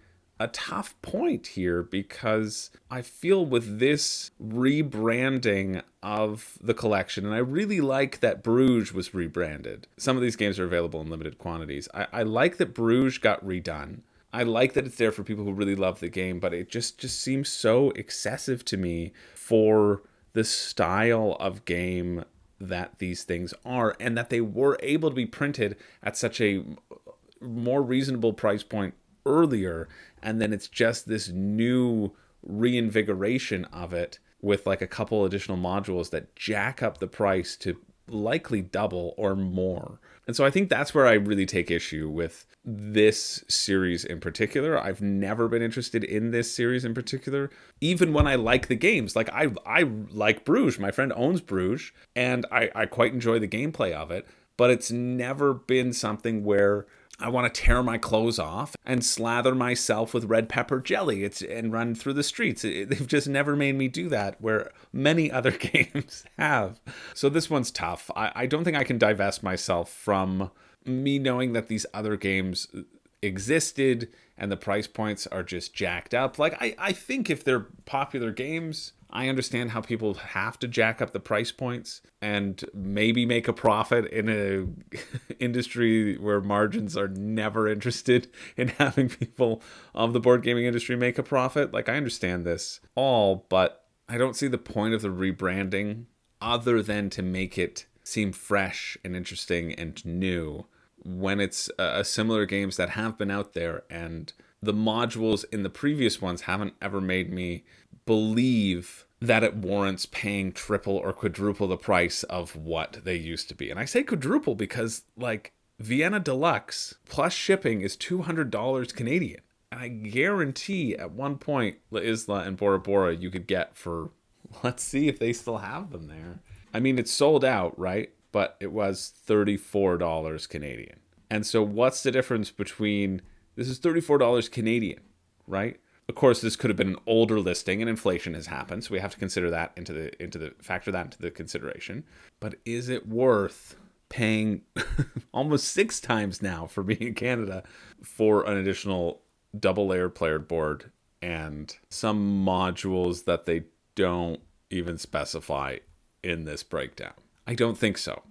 S1: tough point here, because I feel with this rebranding of the collection, and I really like that Bruges was rebranded. Some of these games are available in limited quantities. I like that Bruges got redone. I like that it's there for people who really love the game, but it just seems so excessive to me for the style of game that these things are, and that they were able to be printed at such a more reasonable price point earlier, and then it's just this new reinvigoration of it with like a couple additional modules that jack up the price to likely double or more. And so I think that's where I really take issue with this series in particular. I've never been interested in this series in particular, even when I like the games. Like I like Bruges. My friend owns Bruges, and I quite enjoy the gameplay of it, but it's never been something where I want to tear my clothes off and slather myself with red pepper jelly and run through the streets. They've just never made me do that, where many other games have. So this one's tough. I don't think I can divest myself from me knowing that these other games existed and the price points are just jacked up. Like, I think if they're popular games, I understand how people have to jack up the price points and maybe make a profit in a industry where margins are never interested in having people of the board gaming industry make a profit. Like, I understand this all, but I don't see the point of the rebranding other than to make it seem fresh and interesting and new, when it's similar games that have been out there, and the modules in the previous ones haven't ever made me believe that it warrants paying triple or quadruple the price of what they used to be. And I say quadruple because, like, Vienna Deluxe plus shipping is $200 Canadian. And I guarantee at one point La Isla and Bora Bora you could get for, let's see if they still have them there. I mean, it's sold out, right? But it was $34 Canadian. And so what's the difference between, this is $34 Canadian, right? Of course, this could have been an older listing, and inflation has happened, so we have to consider that factor that into the consideration. But is it worth paying almost 6 times now for being in Canada for an additional double layered player board and some modules that they don't even specify in this breakdown? I don't think so.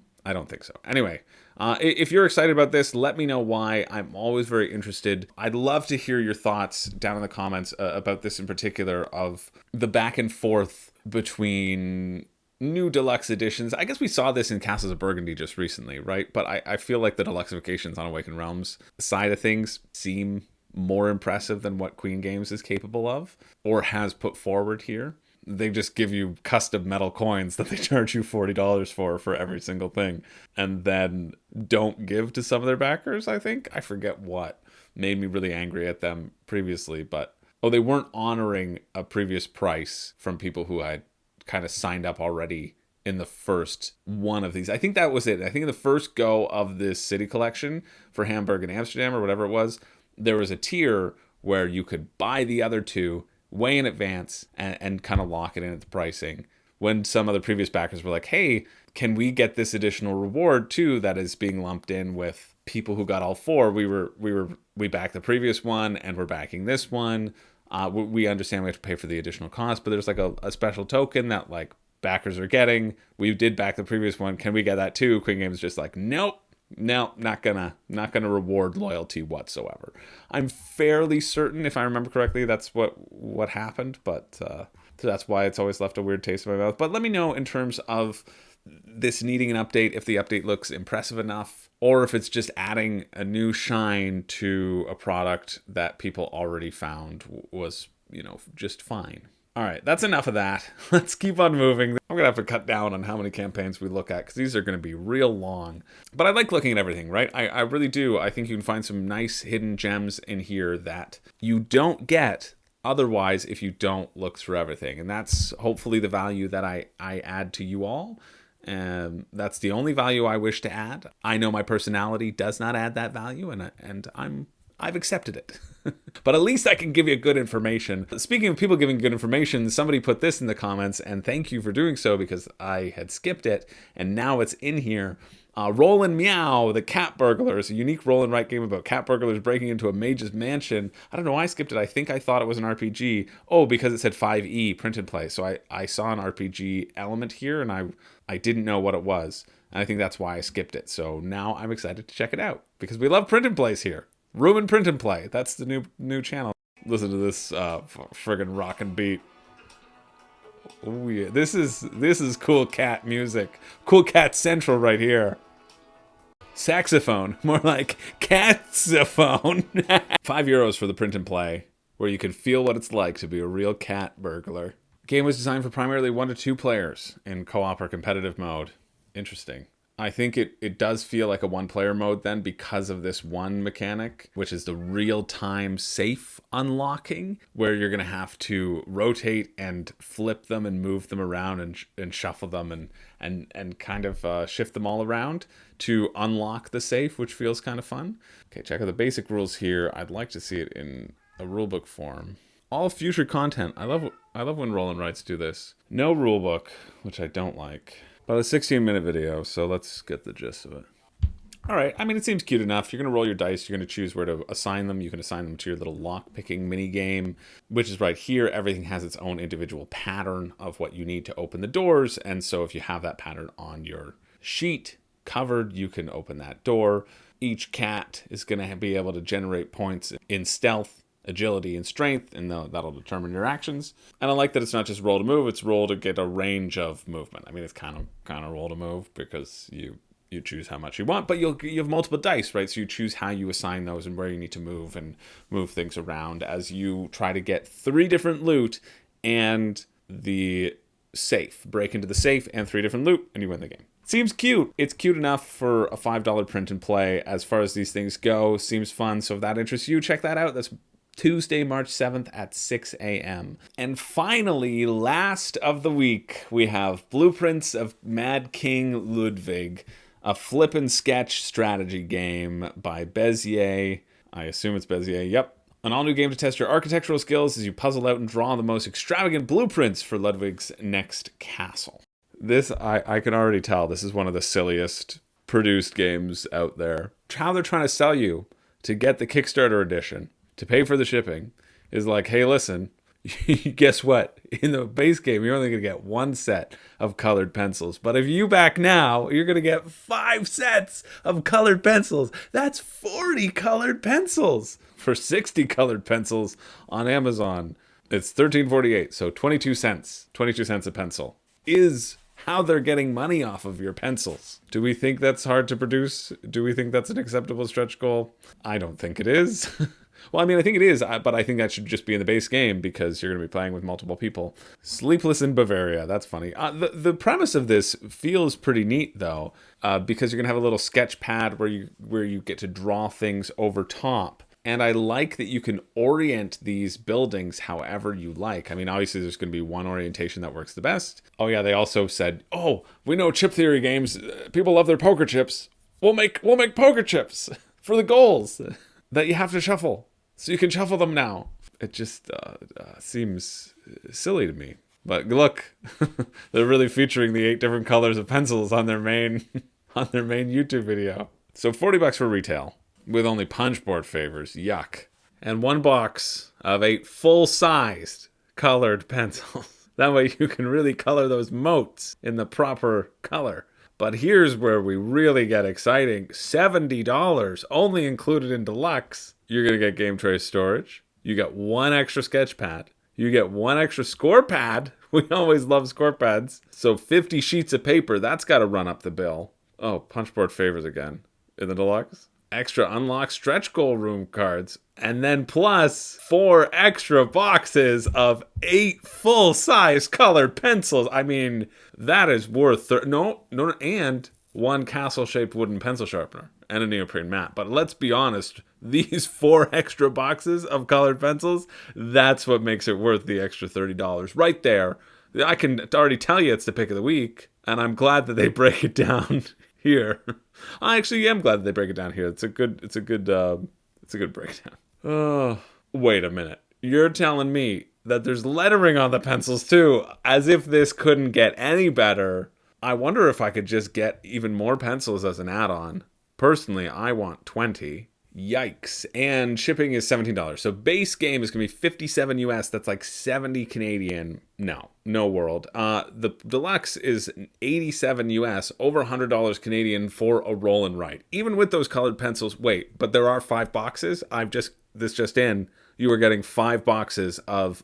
S1: Anyway, if you're excited about this, let me know why. I'm always very interested. I'd love to hear your thoughts down in the comments about this in particular, of the back and forth between new deluxe editions. I guess we saw this in Castles of Burgundy just recently, right? But I feel like the deluxifications on Awakened Realms side of things seem more impressive than what Queen Games is capable of or has put forward here. They just give you custom metal coins that they charge you $40 for every single thing, and then don't give to some of their backers, I think. I forget what made me really angry at them previously, but they weren't honoring a previous price from people who had kind of signed up already in the first one of these. I think that was it. I think in the first go of this city collection for Hamburg and Amsterdam or whatever it was, there was a tier where you could buy the other two way in advance and kind of lock it in at the pricing, when some of the previous backers were like, hey, can we get this additional reward too that is being lumped in with people who got all 4? We backed the previous one and we're backing this one. We understand we have to pay for the additional cost, but there's like a special token that like backers are getting. We did back the previous one. Can we get that too? Queen Games is just like, nope. No, not gonna reward loyalty whatsoever. I'm fairly certain, if I remember correctly, that's what happened, but so that's why it's always left a weird taste in my mouth. But let me know in terms of this needing an update, if the update looks impressive enough, or if it's just adding a new shine to a product that people already found was just fine. All right, that's enough of that. Let's keep on moving. I'm going to have to cut down on how many campaigns we look at because these are going to be real long. But I like looking at everything, right? I really do. I think you can find some nice hidden gems in here that you don't get otherwise if you don't look through everything. And that's hopefully the value that I add to you all. That's the only value I wish to add. I know my personality does not add that value, and I've accepted it. But at least I can give you good information. Speaking of people giving good information, somebody put this in the comments, and thank you for doing so because I had skipped it, and now it's in here. Roll and Meow, the cat burglars, a unique roll and write game about cat burglars breaking into a mage's mansion. I don't know why I skipped it. I think I thought it was an RPG. Oh, because it said 5e, print and play. So I saw an RPG element here, and I didn't know what it was. And I think that's why I skipped it. So now I'm excited to check it out because we love print and plays here. Room and print and play. That's the new channel. Listen to this friggin' rockin' beat. Oh yeah, this is cool cat music. Cool cat central right here. Saxophone, more like catsaphone. €5 for the print and play, where you can feel what it's like to be a real cat burglar. Game was designed for primarily 1 to 2 players in co-op or competitive mode. Interesting. I think it does feel like a 1-player mode then because of this one mechanic, which is the real-time safe unlocking, where you're going to have to rotate and flip them and move them around and shuffle them and kind of shift them all around to unlock the safe, which feels kind of fun. Okay, check out the basic rules here. I'd like to see it in a rulebook form. All future content. I love when roll and writes do this. No rulebook, which I don't like. But a 16-minute video, so let's get the gist of it. All right, I mean, it seems cute enough. You're going to roll your dice. You're going to choose where to assign them. You can assign them to your little lock-picking mini game, which is right here. Everything has its own individual pattern of what you need to open the doors. And so if you have that pattern on your sheet covered, you can open that door. Each cat is going to be able to generate points in stealth, agility, and strength, and that'll determine your actions. And I like that it's not just roll to move, it's roll to get a range of movement. I mean, it's kind of roll to move because you choose how much you want, but you have multiple dice, right? So you choose how you assign those and where you need to move and move things around as you try to get 3 different loot and the safe. Break into the safe and 3 different loot, and you win the game. Seems cute. It's cute enough for a $5 print and play as far as these things go. Seems fun, so if that interests you, check that out. That's Tuesday, March 7th at 6 a.m. And finally, last of the week, we have Blueprints of Mad King Ludwig, a flip and sketch strategy game by Bezier. I assume it's Bezier, yep. An all-new game to test your architectural skills as you puzzle out and draw the most extravagant blueprints for Ludwig's next castle. This, I can already tell, this is one of the silliest produced games out there. How they're trying to sell you to get the Kickstarter edition, to pay for the shipping, is like, hey, listen, guess what? In the base game, you're only going to get 1 set of colored pencils. But if you back now, you're going to get 5 sets of colored pencils. That's 40 colored pencils. For 60 colored pencils on Amazon, it's $13.48, so 22 cents. 22 cents a pencil is how they're getting money off of your pencils. Do we think that's hard to produce? Do we think that's an acceptable stretch goal? I don't think it is. Well, I mean, I think it is, but I think that should just be in the base game because you're going to be playing with multiple people. Sleepless in Bavaria. That's funny. The premise of this feels pretty neat, though, because you're going to have a little sketch pad where you get to draw things over top. And I like that you can orient these buildings however you like. I mean, obviously, there's going to be one orientation that works the best. Oh, yeah, they also said, oh, we know chip theory games. People love their poker chips. We'll make poker chips for the goals that you have to shuffle. So you can shuffle them now. It just seems silly to me. But look, they're really featuring the 8 different colors of pencils on their main YouTube video. So $40 for retail with only punchboard favors. Yuck. And 1 box of 8 full-sized colored pencils. That way you can really color those motes in the proper color. But here's where we really get exciting. $70 only included in deluxe. You're going to get game tray storage. You get 1 extra sketch pad. You get 1 extra score pad. We always love score pads. So 50 sheets of paper. That's got to run up the bill. Oh, punchboard favors again. In the deluxe? extra unlock stretch goal room cards, and then plus 4 extra boxes of 8 full-size colored pencils. I mean, that is worth no, and 1 castle-shaped wooden pencil sharpener and a neoprene mat. But let's be honest, these 4 extra boxes of colored pencils, that's what makes it worth the extra $30 right there. I can already tell you it's the pick of the week, and I'm glad that they break it down here. I actually am glad that they break it down here. It's a good breakdown. Oh, wait a minute. You're telling me that there's lettering on the pencils too, as if this couldn't get any better. I wonder if I could just get even more pencils as an add-on. Personally, I want 20. Yikes. And shipping is $17. So base game is going to be 57 US. That's like 70 Canadian. No world. The deluxe is 87 US, over $100 Canadian for a roll and write. Even with those colored pencils, wait, but there are 5 boxes? This just in, you are getting 5 boxes of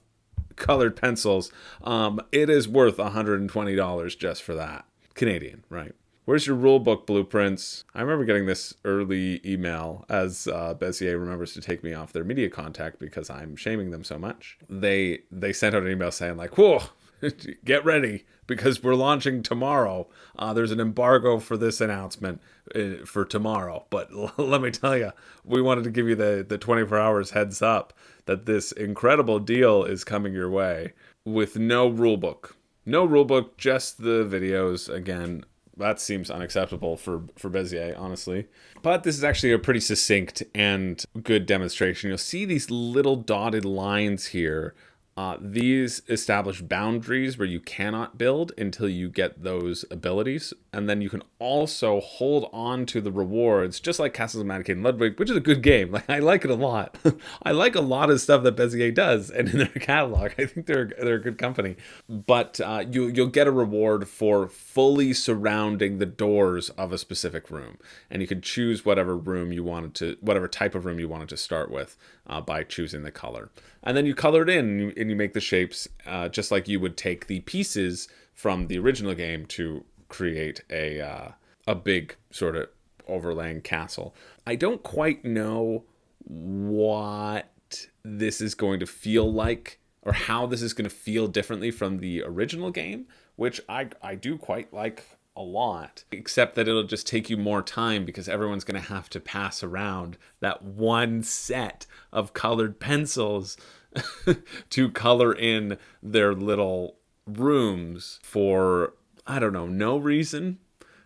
S1: colored pencils. It is worth $120 just for that. Canadian, right? Where's your rulebook blueprints? I remember getting this early email as Bezier remembers to take me off their media contact because I'm shaming them so much. They sent out an email saying like, whoa, get ready because we're launching tomorrow. There's an embargo for this announcement for tomorrow. But let me tell you, we wanted to give you the 24 hours heads up that this incredible deal is coming your way with no rulebook. No rulebook, just the videos again. That seems unacceptable for Bezier, honestly. But this is actually a pretty succinct and good demonstration. You'll see these little dotted lines here. These establish boundaries where you cannot build until you get those abilities. And then you can also hold on to the rewards, just like Castles of Mad King and Ludwig, which is a good game. Like, I like it a lot. I like a lot of stuff that Bezier does, and in their catalog, I think they're a good company. But you'll get a reward for fully surrounding the doors of a specific room, and you can choose whatever type of room you wanted to start with by choosing the color. And then you color it in, and you make the shapes just like you would take the pieces from the original game to create a big sort of overlaying castle. I don't quite know what this is going to feel like or how this is going to feel differently from the original game, which I do quite like a lot, except that it'll just take you more time because everyone's going to have to pass around that one set of colored pencils to color in their little rooms for, I don't know, no reason.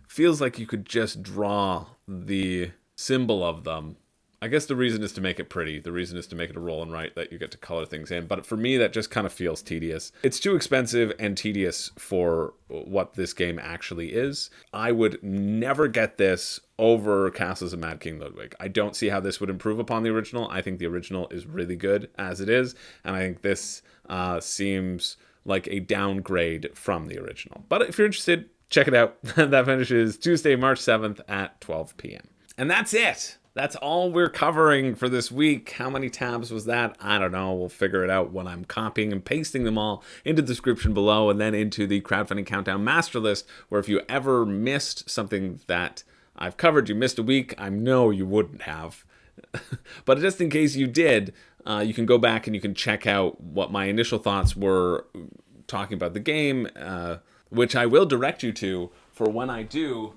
S1: Feels like you could just draw the symbol of them. I guess the reason is to make it pretty. The reason is to make it a roll and write that you get to color things in. But for me, that just kind of feels tedious. It's too expensive and tedious for what this game actually is. I would never get this over Castles of Mad King Ludwig. I don't see how this would improve upon the original. I think the original is really good as it is. And I think this seems like a downgrade from the original. But if you're interested, check it out. That finishes Tuesday, March 7th at 12 p.m. And that's it. That's all we're covering for this week. How many tabs was that? I don't know. We'll figure it out when I'm copying and pasting them all into the description below and then into the Crowdfunding Countdown Master List, where if you ever missed something that I've covered, you missed a week, I know you wouldn't have. But just in case you did, you can go back and you can check out what my initial thoughts were talking about the game, which I will direct you to for when I do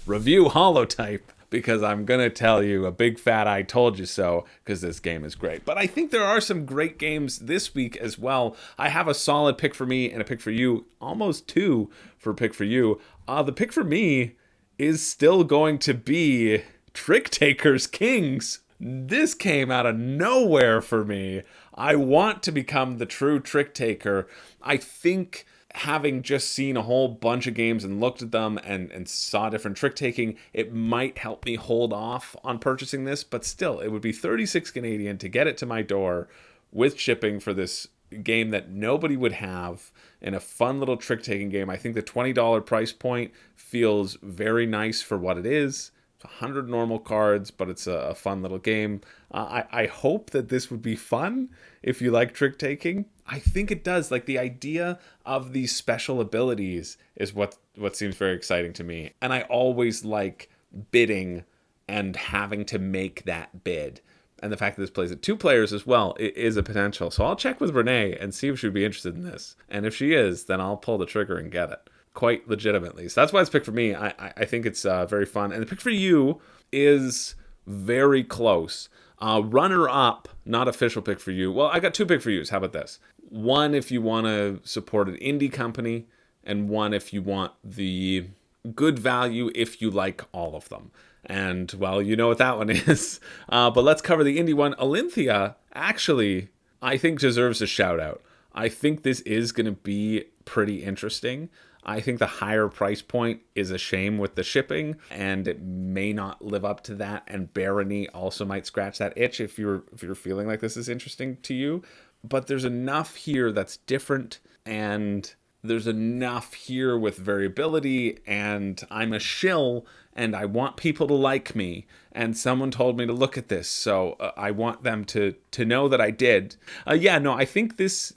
S1: review Holotype. Because I'm going to tell you a big fat I told you so, because this game is great. But I think there are some great games this week as well. I have a solid pick for me and a pick for you, almost 2 for pick for you. The pick for me is still going to be Tricktaker Kings. This came out of nowhere for me. I want to become the true trick taker. I think having just seen a whole bunch of games and looked at them and saw different trick taking, it might help me hold off on purchasing this, but still, it would be 36 Canadian to get it to my door with shipping for this game that nobody would have in a fun little trick taking game. I think the $20 price point feels very nice for what it is. It's 100 normal cards, but it's a fun little game. I hope that this would be fun if you like trick taking. I think it does. Like, the idea of these special abilities is what seems very exciting to me. And I always like bidding and having to make that bid. And the fact that this plays at 2 players as well is a potential. So I'll check with Renee and see if she'd be interested in this. And if she is, then I'll pull the trigger and get it. Quite legitimately. So that's why it's picked for me. I think it's very fun. And the pick for you is very close. Runner-up, not official pick for you. Well, I got 2 pick for yous. How about this? One if you want to support an indie company, and one if you want the good value if you like all of them. And, well, you know what that one is. But let's cover the indie one. Alynthia, actually, I think deserves a shout-out. I think this is going to be pretty interesting. I think the higher price point is a shame with the shipping, and it may not live up to that. And Barony also might scratch that itch if you're feeling like this is interesting to you. But there's enough here that's different, and there's enough here with variability, and I'm a shill, and I want people to like me, and someone told me to look at this, so I want them to know that I did. I think this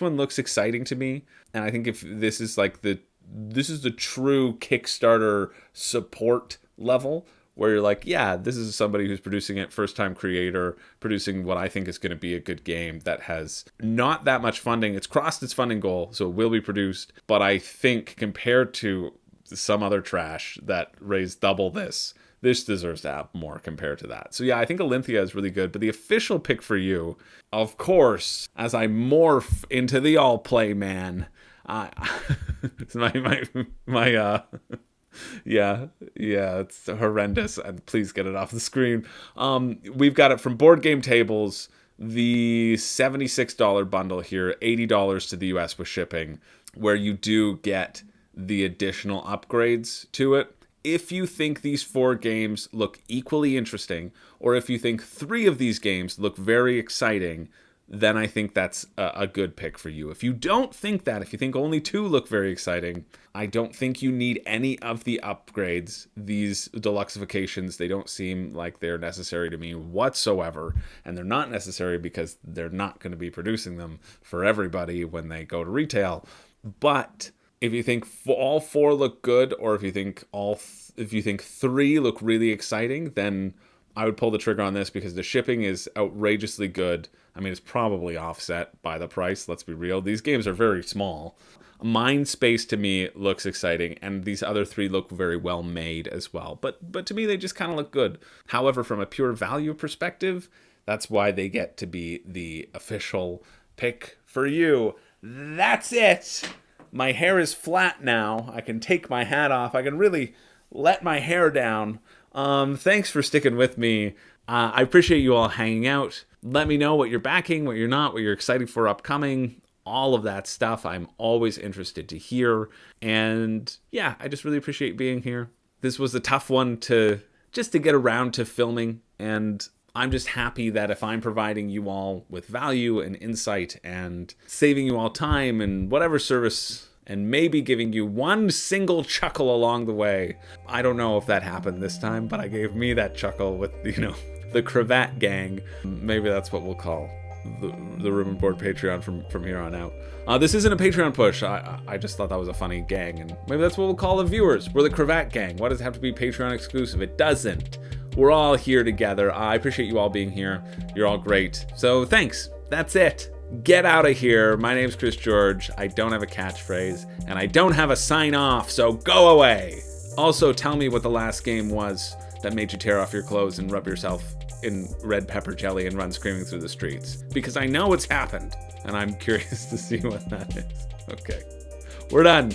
S1: one looks exciting to me, and I think if this is like this is the true Kickstarter support level, where you're like, yeah, this is somebody who's producing it, first-time creator, producing what I think is going to be a good game that has not that much funding. It's crossed its funding goal, so it will be produced. But I think compared to some other trash that raised double this deserves to have more compared to that. So yeah, I think Alynthia is really good. But the official pick for you, of course, as I morph into the Allplay man, it's Yeah, it's horrendous. And please get it off the screen. We've got it from Board Game Tables, the $76 bundle here, $80 to the US with shipping, where you do get the additional upgrades to it. If you think these 4 games look equally interesting, or if you think 3 of these games look very exciting, then I think that's a good pick for you. If you don't think that, if you think only 2 look very exciting, I don't think you need any of the upgrades. These deluxeifications, they don't seem like they're necessary to me whatsoever, and they're not necessary because they're not going to be producing them for everybody when they go to retail. But if you think all 4 look good, or if you think if you think 3 look really exciting, then I would pull the trigger on this because the shipping is outrageously good. I mean, it's probably offset by the price, let's be real. These games are very small. Mind Space to me looks exciting, and these other 3 look very well made as well. But to me, they just kind of look good. However, from a pure value perspective, that's why they get to be the official pick for you. That's it! My hair is flat now. I can take my hat off. I can really let my hair down. Thanks for sticking with me. I appreciate you all hanging out. Let me know what you're backing, what you're not, what you're excited for upcoming, all of that stuff. I'm always interested to hear. And yeah, I just really appreciate being here. This was a tough one to get around to filming. And I'm just happy that if I'm providing you all with value and insight and saving you all time and whatever service, and maybe giving you one single chuckle along the way. I don't know if that happened this time, but I gave me that chuckle with, the Cravat Gang. Maybe that's what we'll call the Room and Board Patreon from here on out. This isn't a Patreon push. I just thought that was a funny gang, and maybe that's what we'll call the viewers. We're the Cravat Gang. Why does it have to be Patreon exclusive? It doesn't. We're all here together. I appreciate you all being here. You're all great. So thanks. That's it. Get out of here. My name's Chris George. I don't have a catchphrase, and I don't have a sign off, so go away. Also, tell me what the last game was that made you tear off your clothes and rub yourself in red pepper jelly and run screaming through the streets. Because I know it's happened, and I'm curious to see what that is. Okay. We're done.